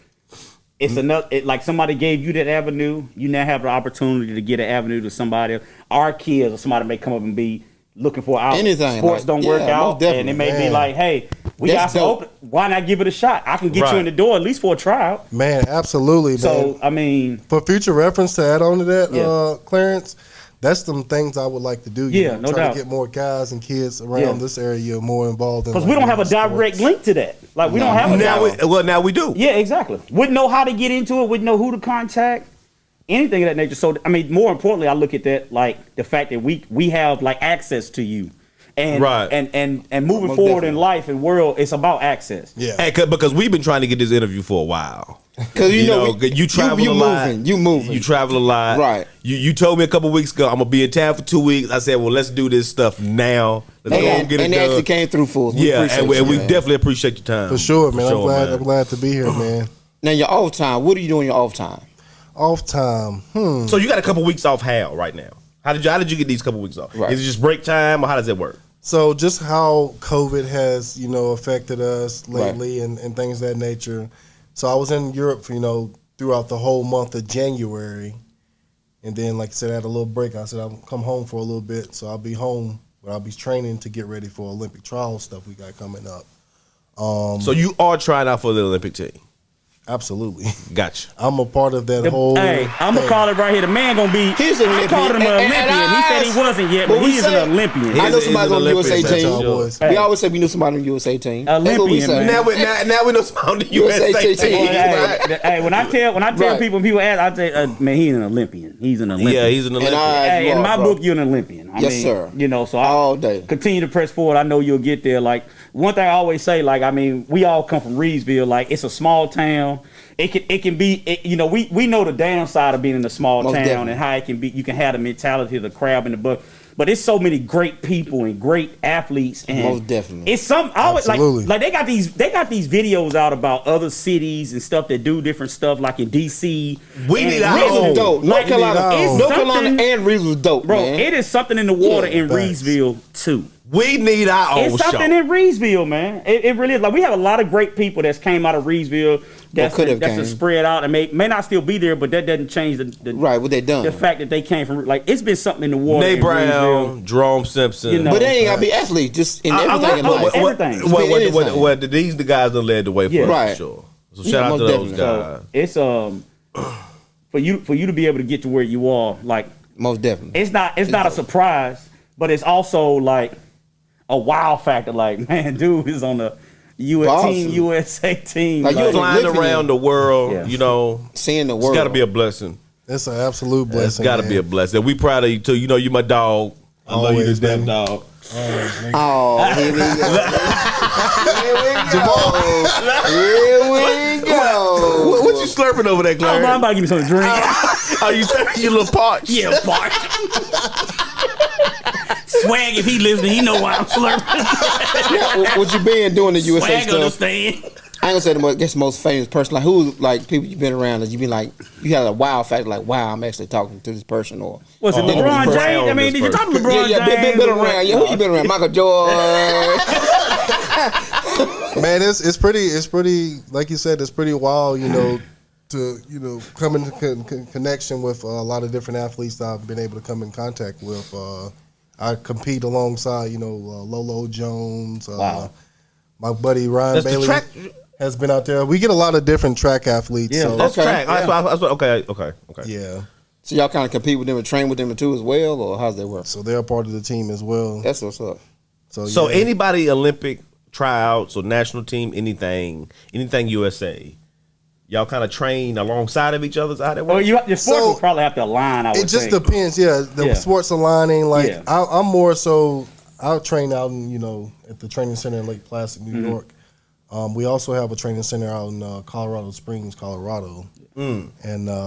It's another. Like somebody gave you that avenue. You now have the opportunity to get an avenue to somebody else. Our kids or somebody may come up and be looking for out. Anything, Sports like, don't yeah, work most out, and definitely, it may be man. like, hey, we That's got some dope. open. Why not give it a shot? I can get Right. you in the door at least for a tryout. man, absolutely, So man. I mean, For future reference to add on to that, Yeah. Clarence, that's some things I would like to do. Yeah, no try doubt. to get more guys and kids around Yeah. this area more involved in. because we don't have a direct link to that. Like we don't have a direct. Now we do. Yeah, exactly. Wouldn't know how to get into it. Wouldn't know who to contact. Anything of that nature. So I mean, more importantly, I look at that like the fact that we have like access to you. And Right. and moving Most forward in definitely. life and world, it's about access. Yeah. Hey, because we've been trying to get this interview for a while. Because you know, you travel a lot. You moving. You travel a lot. Right. You told me a couple weeks ago I'm gonna be in town for 2 weeks. I said, well, let's do this stuff now. Let's go and get it and they done. actually came through for us. We Yeah, appreciate and we, you, we man. definitely appreciate your time. For sure, man. For I'm glad to be here, man. Now your off time. What are you doing your off time? Off time. So you got a couple weeks off how right now? How did you get these couple weeks off? Right. Is it just break time or how does it work? So just how COVID has, affected us lately and things of that nature. So I was in Europe for, throughout the whole month of January. And then, like I said, I had a little break. I said I'll come home for a little bit. So I'll be home, but I'll be training to get ready for Olympic trial stuff we got coming up. So you are trying out for the Olympic team. Absolutely. Gotcha. I'm a part of that whole Hey, I'm gonna thing. call it right here. The man gonna be. He's an I called him an Olympian. Olympian. And He said he I- wasn't yet, But but we he is say- an Olympian. I know He's somebody an on the USA Olympian, team. that's yours. We always say we knew somebody on the USA team. That's what we Olympian, say. man. Now we know something on the USA USA team. team. Hey, when I tell Right. people, when people ask, I say, man, he's an Olympian. He's an Olympian. Yeah, he's an Olympian. Hey, you in are, my bro. book, you're an Olympian. I Yes, mean, sir. So I All day. continue to press forward. I know you'll get there. Like one thing I always say, we all come from Reedsville. Like it's a small town. It can be. We know the downside of being in a small Most town definitely. and how it can be. You can have the mentality of the crab in the buck. But it's so many great people and great athletes. And Most definitely. It's some I always, Absolutely. like they got these videos out about other cities and stuff that do different stuff, like in DC. We And need our Reeves was own. dope. North Carolina, it's North Carolina something- and Reeves was dope, Bro, man. it is something in the water Yeah, in facts. Reedsville too. We need our own It's something show. in Reedsville, man. It really is. Like we have a lot of great people that's came out of Reedsville. That's could have that's came. spread out and may not still be there, but that doesn't change the Right, what they done. the fact that they came from. Like it's been something in the water. Nate in Brown, Reedsville. Jerome Simpson. You know. But they ain't gotta be athletes, just in everything in know, life. but everything. These the guys that led the way for Yeah. us, Right. for sure. So Yeah, shout out most to those definitely. guys. So it's for you to be able to get to where you are, like Most definitely. it's not a surprise, but it's also like a wow factor. Like, man, dude is on the Awesome. USA team. Like, you're Flying Olympian. around the world, Yeah. Seeing the it's world. got to be a blessing. It's an absolute It's blessing. got to be a blessing. We proud of you too. You know, you my dog. I love you, Always, this damn baby. dog. Oh, here we go. Here we go. What you slurping over there, Oh, bro, I'm Clarence? about to give me something to drink. Are you slurping your little parch? Yeah, Bart. Swag, if he listening, he know why I'm slurping. What you been doing the USA Swag stuff? understand. I ain't gonna say the most, guess the most famous person. Like who, like people you've been around that you been like, you had a wow factor. Like wow, I'm actually talking to this person. Or Was it Oh, LeBron this James? person. I mean, did you talk to LeBron yeah, James? been around. Yeah, who you been around? Michael Jordan. Man, it's pretty like you said, it's pretty wild, to come into connection with a lot of different athletes that I've been able to come in contact with. I compete alongside, Lolo Jones. Wow. My buddy Ryan That's the Bailey track- has been out there. We get a lot of different track athletes. Yeah, so, That's Okay, track. Okay. yeah. So y'all kind of compete with them and train with them too as well, or how's that work? So they're a part of the team as well. That's what's up. So yeah. anybody Olympic tryouts or national team, anything USA, y'all kind of train alongside of each other's out there. Well, your sports So, will probably have to align. I would It just think. depends, yeah. The Yeah. sports aligning, like Yeah. I'm more so. I'll train out in at the training center in Lake Placid, New Mm-hmm. York. We also have a training center out in Colorado Springs, Colorado, and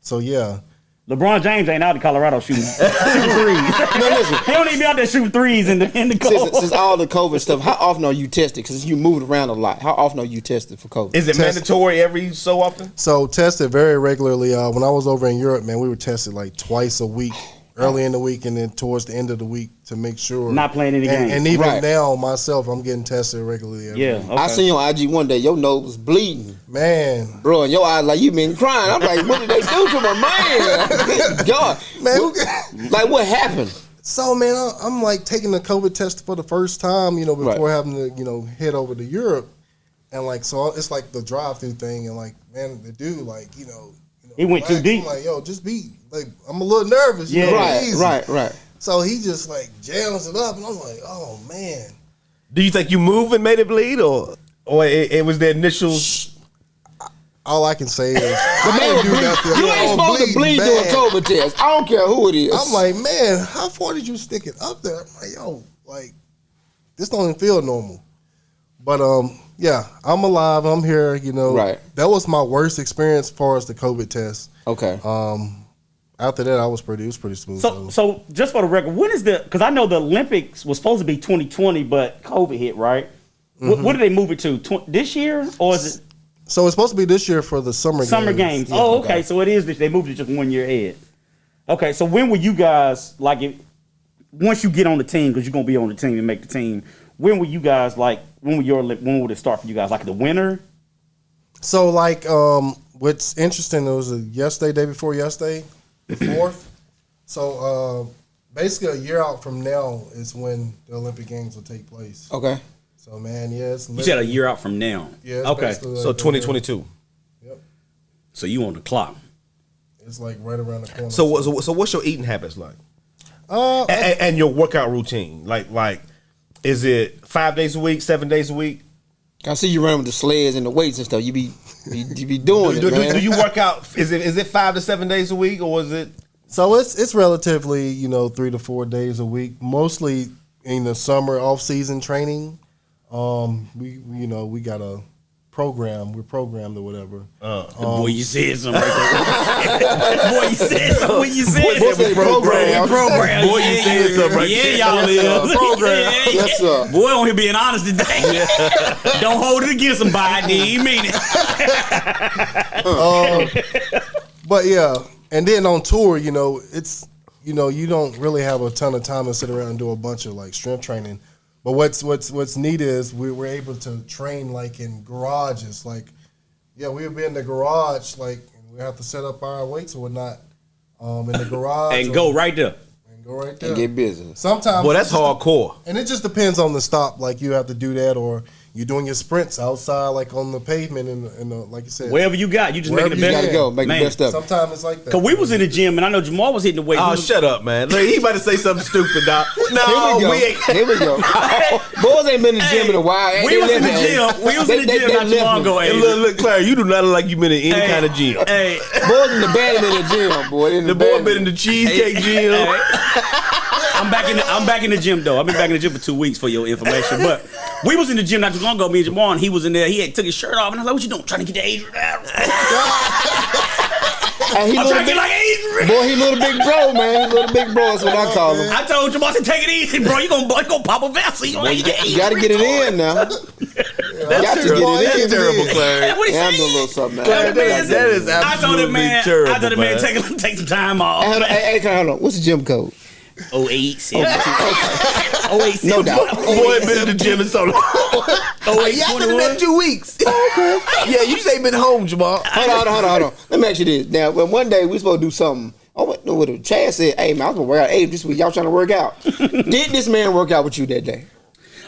so yeah. LeBron James ain't out in Colorado shooting threes. No, listen. He don't even be out there shooting threes in the cold. Since all the COVID stuff, how often are you tested? Because you moved around a lot. How often are you tested for COVID? Is it Test- mandatory every so often? So tested very regularly. When I was over in Europe, man, we were tested like twice a week, early in the week and then towards the end of the week to make sure. Not playing any and, games. And even Right. now, myself, I'm getting tested regularly. Every Yeah, week. okay. I seen you on IG one day. Your nose was bleeding, Man, bro, and your eyes like you been crying. I'm like, what did they do to my man? God, man. like what happened? So man, I'm like taking the COVID test for the first time, before Right. having to, head over to Europe, and like so it's like the drive-through thing, and like man, the dude like He went too relax. deep. I'm like, yo, just be like, I'm a little nervous. Yeah. Right. So he just like jams it up, and I'm like, oh man. Do you think you moved and made it bleed, or it was the initial? All I can say is I Man, didn't do nothing. you I ain't was supposed to bleed bleeding doing bad. COVID test. I don't care who it is. I'm like, man, how far did you stick it up there? I'm like, yo, like this don't even feel normal. But yeah, I'm alive. I'm here. You know, Right. That was my worst experience as far as the COVID test. Okay. After that, it was pretty smooth. So just for the record, when is because I know the Olympics was supposed to be 2020, but COVID hit, right? What did they move it to? This year, or is it So it's supposed to be this year for the summer games? Yeah. Oh, okay. So it is this. They moved it just 1 year ahead. Okay. So when will you guys once you get on the team, because you're gonna be on the team and make the team? When will you guys when would it start for you guys? Like the winter? So like, what's interesting? It was day before yesterday, the 4th. So basically, a year out from now is when the Olympic Games will take place. Okay. So man, yeah, it's You said a year out from now. Yeah. It's Okay. basically So like 2022. Yep. So you on the clock? It's like right around the corner. So what's your eating habits like? And your workout routine? Like, is it 5 days a week, 7 days a week? I see you running with the sleds and the weights and stuff. You be doing it, man. Do you work out? Is it 5 to 7 days a week, or is it? So it's relatively 3 to 4 days a week, mostly in the summer off season training. We got a program. We're programmed or whatever. Boy, you said something right there. Boy, you said something when you said Boy said program. Program. Boy, you said something right Yeah, there. y'all is. Program. Yeah. Yes, sir. Boy, on here being honest today. Don't hold it against him, by he mean it. But yeah, and then on tour, it's you don't really have a ton of time to sit around and do a bunch of like strength training. But what's neat is we were able to train like in garages. Like, yeah, we'll be in the garage, like, and we have to set up our weights or whatnot in the garage. And go right there. And go right there. And get busy. Sometimes. Well, that's hardcore. And it just depends on the stop. Like, you have to do that, or you're doing your sprints outside, like on the pavement, and like you said. Wherever you got, you just making the You best. gotta go. Make Man. the best of it. Sometimes it's like that. Cause we was in the gym, and I know JaMar was hitting the weight. Oh, shut up, man. Look, he about to say something stupid, dog. No, Here we go. we ain't. Here we go. Boys ain't been in the gym in a while. We was in the gym. We was in the gym not too long ago. Hey, Adrian. look, Claire, you do not look like you been in any kind of gym. Hey, Boys in the bed in the gym, boy. In The boy been in the cheesecake gym. I'm back in the gym though. I've been back in the gym for 2 weeks for your information. But we was in the gym not too long ago. Me and JaMar, and he was in there. He had took his shirt off, and I was like, "What you doing? Trying to get the Adrian out?" And he I'm little trying to big, get like Adrian. boy, he little big bro, man. He little big bro. That's what I call him. I told JaMar to take it easy, bro. You gonna pop a vessel. You gonna get You gotta get it in now. That's got to terrible. get it That's in. terrible, Claire. What he Yeah, I'm doing a say? little something, man. Claire, that is I told him, absolutely man. terrible. I told him, man, man. take some time off. Hey, hold on. What's the gym code? 08. No doubt. Boy been in the gym in so long. Y'all been in there 2 weeks. Yeah, you say been home, JaMar. Hold on. Let me ask you this. Now, when one day we supposed to do something. Oh, what Chad said, hey, man, I was going to work out. Hey, this week, y'all trying to work out. Did this man work out with you that day?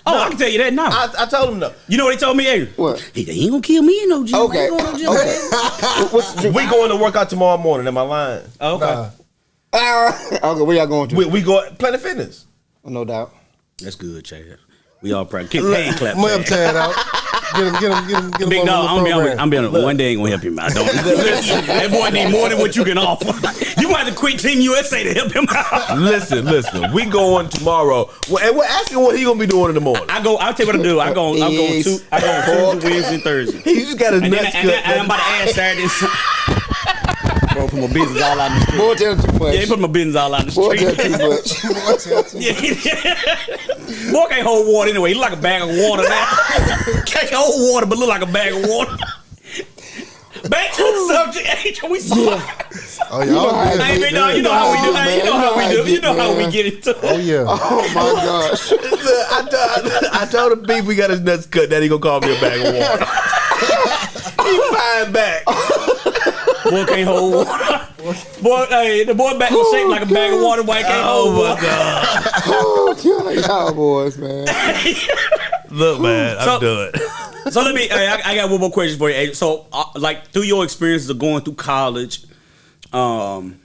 Oh, I can tell you that now. I told him no. You know what he told me, Adrian? What? He ain't gonna kill me in no gym. Okay. I ain't going to no gym. What's the We going to work out tomorrow morning. Am I lying? Oh, okay. Okay, where y'all going to? We go Planet Fitness. No doubt. That's good, Chad. We all proud. Get hand clap. I'm gonna help Chad. Chad out. Get him Big on dog, the program. I'm being one day ain't gonna help him out. Don't listen. That boy need more than what you can offer. You might have to quit Team USA to help him out. Listen. We going tomorrow. And we're asking what he gonna be doing in the morning. I'll tell you what I do. I go Tuesday, Wednesday, and Thursday. He just got his And nuts cut. I'm about to add Saturday and Sunday. Bro, put my business all out in the street. Boy, tell too much. Yeah, he put my business all out in the Boy, street. tell too much. Yeah. Boy can't hold water anyway. He look like a bag of water now. Can't hold water, but look like a bag of water. Back to the subject, Adrian. We saw. Oh, y'all good. Hey, big dog, you know how we do. Hey, you know how we do. You know how we get into it. Oh yeah. Oh, my gosh. Look, I told him beef we got his nuts cut. That he gonna call me a bag of water. He fired back. Boy can't hold water. Boy, hey, the boy back was shaped like a bag of water. Boy can't hold water. God. Oh, God. Y'all boys, man. Look, man, I'm done. So let me. I got one more question for you, Adrian. So, like, through your experiences of going through college, and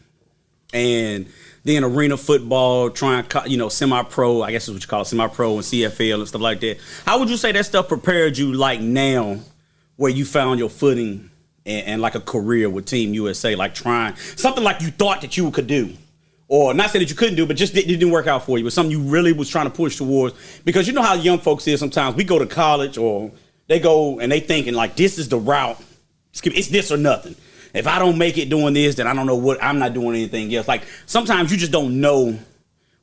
then arena football, trying, semi-pro. I guess is what you call it, semi-pro and CFL and stuff like that. How would you say that stuff prepared you, like now, where you found your footing and like a career with Team USA, like trying something like you thought that you could do, or not saying that you couldn't do, but just it didn't work out for you. It was something you really was trying to push towards. Because you know how young folks is sometimes. We go to college or they go and they thinking like this is the route. It's this or nothing. If I don't make it doing this, then I don't know what, I'm not doing anything else. Like sometimes you just don't know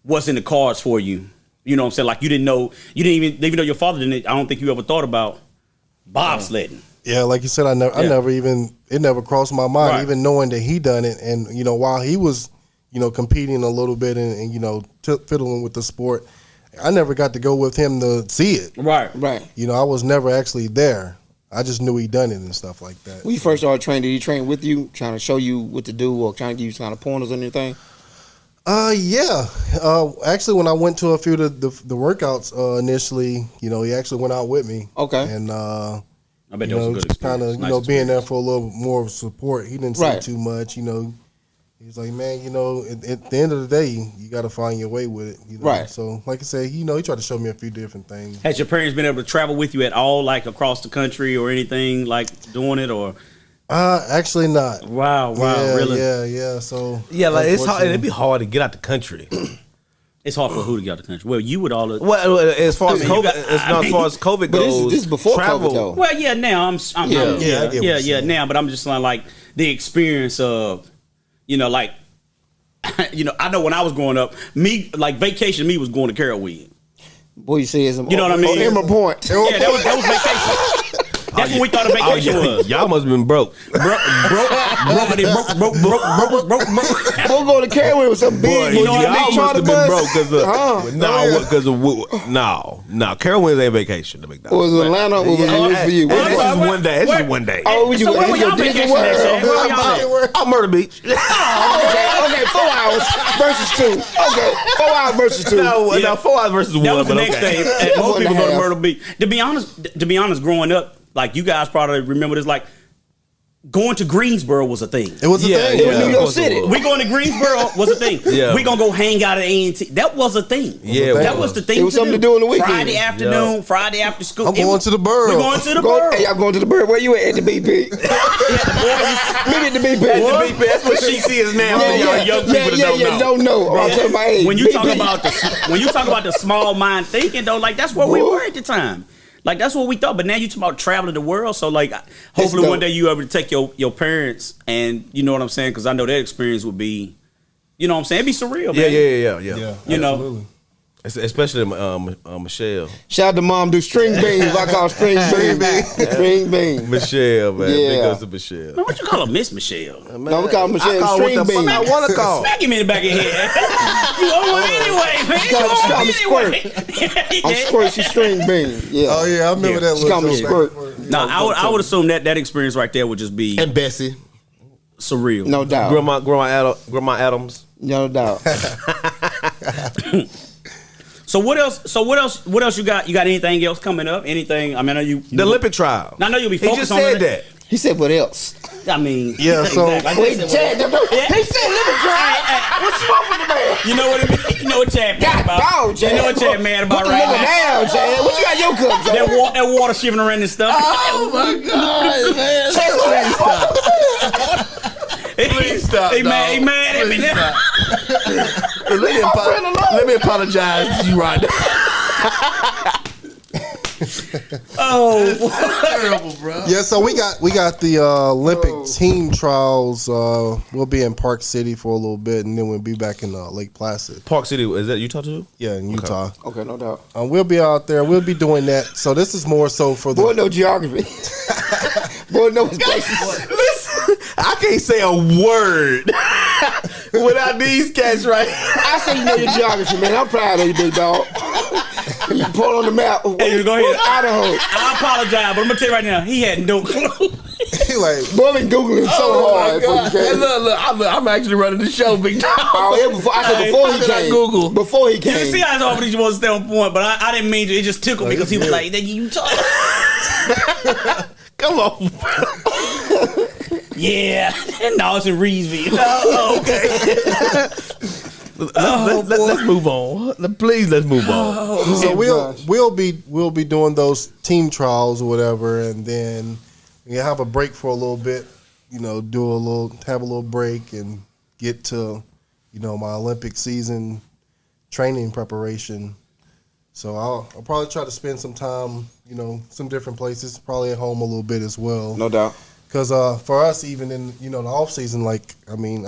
what's in the cards for you. You know what I'm saying? Like you didn't even though your father didn't, I don't think you ever thought about bobsledding. Yeah, like you said, I never even, it never crossed my mind, even knowing that he done it. And, you know, while he was, you know, competing a little bit and you know, fiddling with the sport, I never got to go with him to see it. Right. You know, I was never actually there. I just knew he done it and stuff like that. When you first started training, did he train with you, trying to show you what to do or trying to give you some kind of pointers or anything? Yeah. Actually, when I went to a few of the workouts initially, you know, he actually went out with me. Okay. And I bet that was a good experience. Kind of, Nice being there for a little more support. He didn't say too much, you know. He's like, man, you know, at the end of the day, you got to find your way with it. You know? Right. So, like I said, you know, he tried to show me a few different things. Has your parents been able to travel with you at all, like across the country or anything, like doing it, or? Actually not. Wow, Yeah, really? Yeah. So Yeah, like it's hard. It'd be hard to get out the country. It's hard for who to get out the country. Well, you would all. Well, as far as I mean, COVID, as far as COVID But goes, this is before travel. COVID, though. Well, yeah, now I'm I get what you're saying. now, but I'm just like the experience of, you know, like, you know, I know when I was growing up, me like vacation, me was going to Carolweed. Boy, you say it's You know what I mean? Emerald Point. Yeah, that was vacation. That's what we thought a vacation was. Y'all must have been broke. Broke. We'll go to Carolyn with some big, Boy, you know what I mean? y'all must have been broke because of Carolyn ain't vacation to McDonald's. Was it Atlanta? What was it for you? It's just one day. It's just one day. Oh, you So where were your y'all Disney vacation at, Chad? World? Where were y'all at? I'm Myrtle Beach. Okay, 4 hours versus 2. Okay, 4 hours versus 2. No, 4 hours versus one. That was the but next okay. day. And most One and people a go to half. Myrtle Beach. To be honest, growing up, like you guys probably remember this, like going to Greensboro was a thing. it was a thing. It was New York City. We going to Greensboro was a thing. Yeah. We gonna go hang out at A&T. That was a thing. Yeah, that was the thing. It was something to do on the weekend. Friday afternoon, Friday after school. I'm going to the Borough. We're going to the Borough. Hey, y'all going to the bird? Where you at the BP? Meet at the BP. That's what she sees now. For y'all young people that don't know. Oh, I'm telling my age. When you talk BP. about the small mind thinking though, like that's where we were at the time. Like that's what we thought. But now you talk about traveling the world. So like, hopefully dope. one day you able to take your parents and you know what I'm saying, because I know that experience would be, you know what I'm saying, it'd be surreal. Man. Yeah. You know. Absolutely. Especially Michelle. Shout out to mom, do string beans. I call string beans. String beans. Michelle, man. Yeah. Big ups to Michelle. Man, what you call her, Miss Michelle? No, we call Michelle I call string what the fuck beans. I want to call. Smack him in the back of your head. You owe him anyway, man. You Call owe him me anyway. I'm squirt, she string beans. Yeah. Oh yeah, I remember that. She call me little squirt. No, I would assume that experience right there would just be And Bessie. surreal. No doubt. Grandma Adams. No doubt. So what else you got? You got anything else coming up? Anything? I mean, The Olympic trial. I know you'll be He focused just on said that. He said, what else? I mean, Yeah, so- Wait, Chad, he said, let me try. What's wrong with the man? you know what it mean? You know what Chad mad God about? dog, Chad. You know what Chad mad about Put the right liquor now? down, Chad. What you got in your cup, Chad? That water shivering around and stuff. Oh, my God, man. Chad, Please stop. He mad at me now. Let me apologize to you right now. Oh, Yeah, so we got the Olympic team trials. We'll be in Park City for a little bit, and then we'll be back in Lake Placid. Park City, is that Utah too? Yeah, in Utah. Okay, no doubt. We'll be out there. We'll be doing that. So this is more so for the. Boy, no geography. Boy, no places. Listen, I can't say a word without these cats right. I say you know your geography, man. I'm proud of you, big dog. You pull on the map. Hey, go ahead. Idaho. I apologize, but I'm gonna tell you right now, he had no clue. He like, Boy, I've been Googling so hard. before you Hey, came. look, I'm actually running the show, big dog. Oh, yeah, before, I said before he How did I came. Google? Before he You came. see how it's already you want to stay on point, but I didn't mean to. It just tickled me because he was like, "Nigga, you talk." Come on. Yeah, no, it's in Reedsville. Oh, okay. Let's move on. Please, let's move on. so we'll be doing those team trials or whatever, and then we have a break for a little bit. You know, have a little break and get to, my Olympic season training preparation. So I'll probably try to spend some time, some different places, probably at home a little bit as well. No doubt. Because for us, even in the off season, I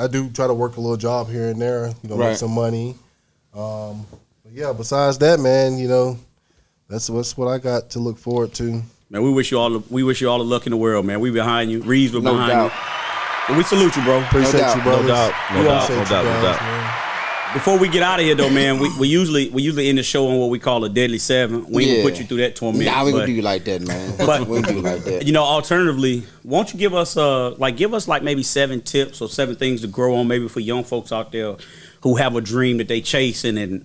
do try to work a little job here and there, Right. make some money. But yeah, besides that, man, that's what I got to look forward to. Man, we wish you all the luck in the world, man. We behind you. Reeves, we're No behind doubt. you. And we salute you, bro. Appreciate doubt. you, brothers. No doubt. No doubt. Appreciate No you doubt. No guys, doubt. man. Before we get out of here, though, man, we usually end the show on what we call a deadly seven. We ain't gonna put you through that torment. Nah, we but, gonna do you like that, man. But- we gonna do you like that. Alternatively, won't you give us maybe 7 tips or 7 things to grow on, maybe for young folks out there who have a dream that they chasing, and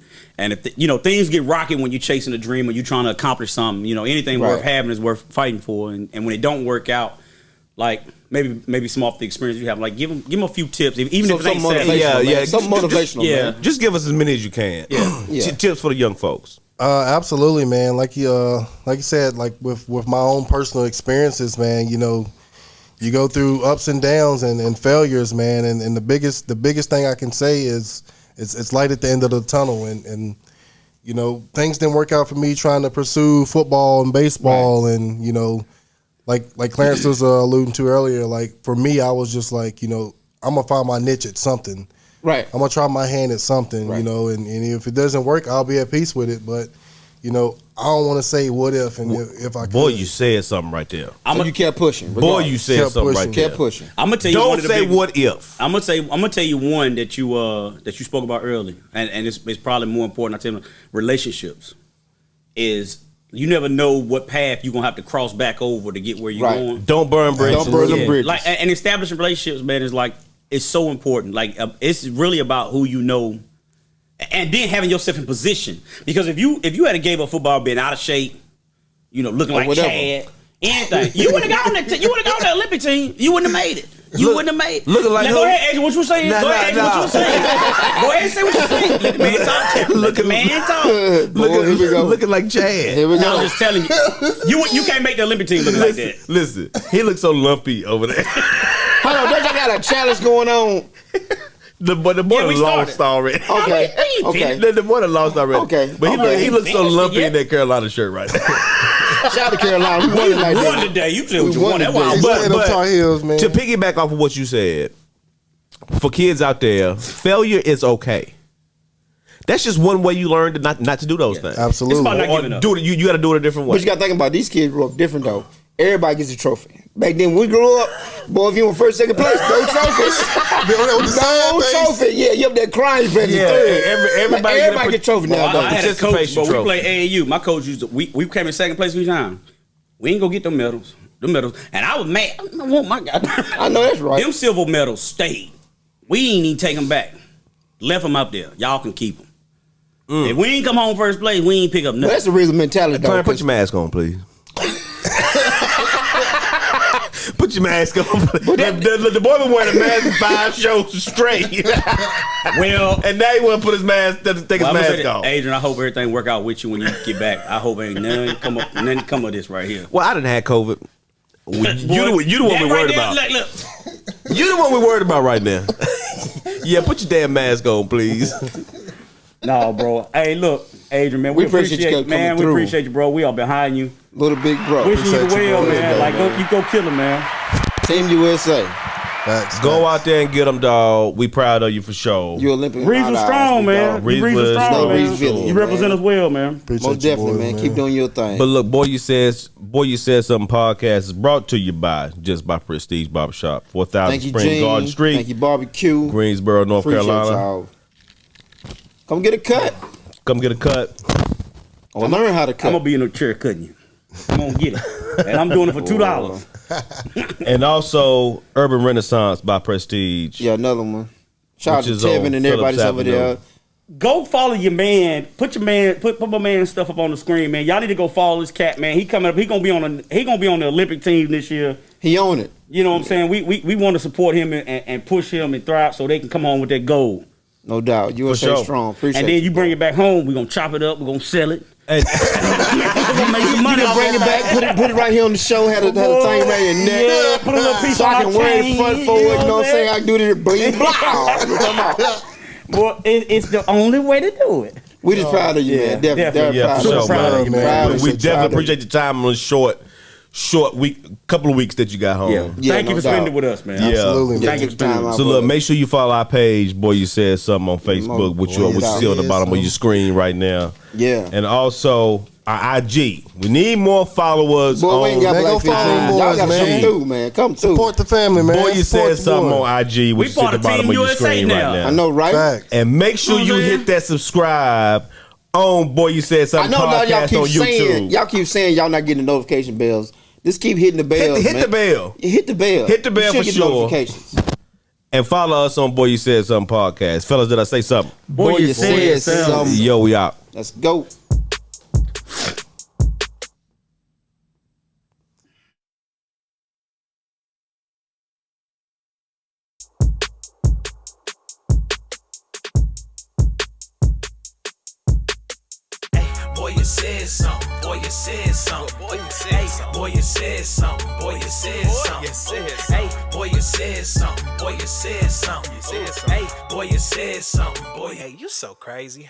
if things get rocking when you're chasing a dream or you're trying to accomplish something, anything Right. worth having is worth fighting for, and when it don't work out, like maybe some off the experience you have, like give them a few tips, even if it ain't motivational, 7. Yeah, something motivational, yeah. man. Just give us as many as you can. Yeah. Tips for the young folks. Absolutely, man. Like you said, like with my own personal experiences, man. You go through ups and downs and failures, man. And the biggest thing I can say is it's light at the end of the tunnel. And things didn't work out for me trying to pursue football and baseball, right. And like Clarence was alluding to earlier. Like for me, I was just like, I'm gonna find my niche at something. Right. I'm gonna try my hand at something, Right. and if it doesn't work, I'll be at peace with it. But, I don't want to say what if and if I could. Boy, you said something right there. So you kept pushing. Boy, regardless. you said Kept something pushing. right there. Kept pushing. I'm gonna tell you. Don't say what if. I'm gonna tell you one that you spoke about earlier, and it's probably more important. I tell you, relationships is you never know what path you're gonna have to cross back over to get where you're Right. going. Don't burn bridges. Don't burn them Yeah. bridges. Like and establishing relationships, man, is like it's so important. Like it's really about who you know, and then having yourself in position. Because if you had gave up football, being out of shape, looking like whatever. Chad, anything, you would have gone on the Olympic team. You wouldn't have made it. You wouldn't have made it. Looking like now, who? go ahead, Adrian. What you saying? Nah, Go ahead, Adrian. nah. What you saying? Go ahead and say what you saying. Let the man talk. Let the man talk. Boy, here we go. Looking like Chad. Here we No, go. I'm just telling you. You can't make the Olympic team looking like that. Listen, he looks so lumpy over there. Hold on, don't you got a challenge going on? The boy we lost started. already. Okay. Okay. The boy lost already. Okay. But he looks so Finished it lumpy yet? in that Carolina shirt right now. Shout out to Carolina. We won We tonight. won didn't we? today. You said what you We won won. That's today. why I'm But, But- Tar Heels, man. To piggyback off of what you said, for kids out there, failure is okay. That's just one way you learn to not to do those things. Absolutely. It's about not Or giving up. do it. You got to do it a different way. But you got to think about these kids grew up different though. Everybody gets a trophy. Back then, when we grew up, boy, if you were first, second place, no trophies. No trophy. Yeah, you up there crying for Yeah, third. everybody get a trophy now. I though. had a coach, Participation but we trophy. play AAU. My coach used to, we came in second place every time. We ain't gonna get them medals. And I was mad. I want my God. I know that's right. Them silver medals stayed. We ain't even take them back. Left them up there. Y'all can keep them. If we ain't come home first place, we ain't pick up But nothing. that's the real mentality though. Clarence, put your mask on, please. Put your mask on. The boy been wearing a mask for 5 shows straight. Well, And now he want to put his mask, take his I'm gonna say mask that, off. Adrian, I hope everything work out with you when you get back. I hope ain't nothing come of this right here. Well, I didn't have COVID. You the one That we right worried there, about. Look. You the one we worried about right now. Yeah, put your damn mask on, please. No, bro. Hey, look, Adrian, man, we We appreciate you appreciate, man. coming We through. appreciate you, bro. We are behind you. Little big bro. Wishing you the Appreciate you, well, bro. man. Yeah, Like, man. you go kill him, man. Team USA. Facts. Go out there and get them, dog. We proud of you for sure. You Olympian. Reeves was strong, man. Reeves Reeves was was strong, strong. man. Reeves Village, You represent man. us well, man. Appreciate Most you definitely, boys, man. Keep doing your thing. But look, Boy You Said Something podcast is brought to you by Prestige Barbershop, 4000 Thank you, Spring Gene. Garden Street, Thank you, Barbecue. Greensboro, North Appreciate Carolina. y'all. Come get a cut. Come get a cut. Or learn how to I'm cut. gonna be in the chair cutting you. I'm gonna get it, and I'm doing it for $2. And also Urban Renaissance by Prestige. Yeah, another one. Shout out Which to is on Tevin and everybody Phillips over there. Avenue. Go follow your man. Put my man's stuff up on the screen, man. Y'all need to go follow this cat, man. He coming up. He gonna be on the Olympic team this year. He own it. You know what I'm saying? We want to support him and push him and thrive so they can come home with that gold. No doubt. USA sure. strong. Appreciate And then you bring it back home. We're gonna chop it up. We're gonna sell it. And We're gonna make some money. You bring it back, put it right here on the show, had a thing around your neck. Yeah, put a little piece So I on can our wear it chain, front forward, you know what I'm saying? man? I can do this bling blah. You know what I'm talking about? Well, it's the only way to do it. We just proud of you, Yeah, man. Definitely. definitely. Yeah, Proud for of sure, you. proud of you, man. Proud of We you, definitely proud of appreciate the time on the short week, couple of weeks that you got home. Yeah. Yeah, Thank you no for spending doubt. it with us, man. Yeah. Absolutely, man. Thank you for spending it with us. So look, make sure you follow our page, Boy You Said Something on Facebook, which you see on the bottom of your screen right now. Yeah. And also our IG. We need more followers Boy, we ain't got Man, like go 15. follow them Y'all boys, gotta man. come through, man. Come through. Support the family, man. Boy You Support Said the Something boy. on IG, which is part at the of bottom Team of your USA screen now. right now. I know, right? Facts. And make sure you hit that subscribe on Boy You Said I Something know now y'all podcast keep on saying YouTube. y'all keep saying y'all not getting the notification bells. Just keep hitting the bells. Hit man. the bell. Hit the bell. Hit the bell You should for get sure. Notifications. And follow us on Boy You Said Something podcast. Fellas, did I say something? Boy, you said something. Yo, we out. Let's go. Boy, you said something. Boy, you said something. Boy, you said something. Boy, you said something. Boy, you said something. Hey, boy, you said something. Boy, you said something. Hey, boy, you said something. Boy, hey, you so crazy.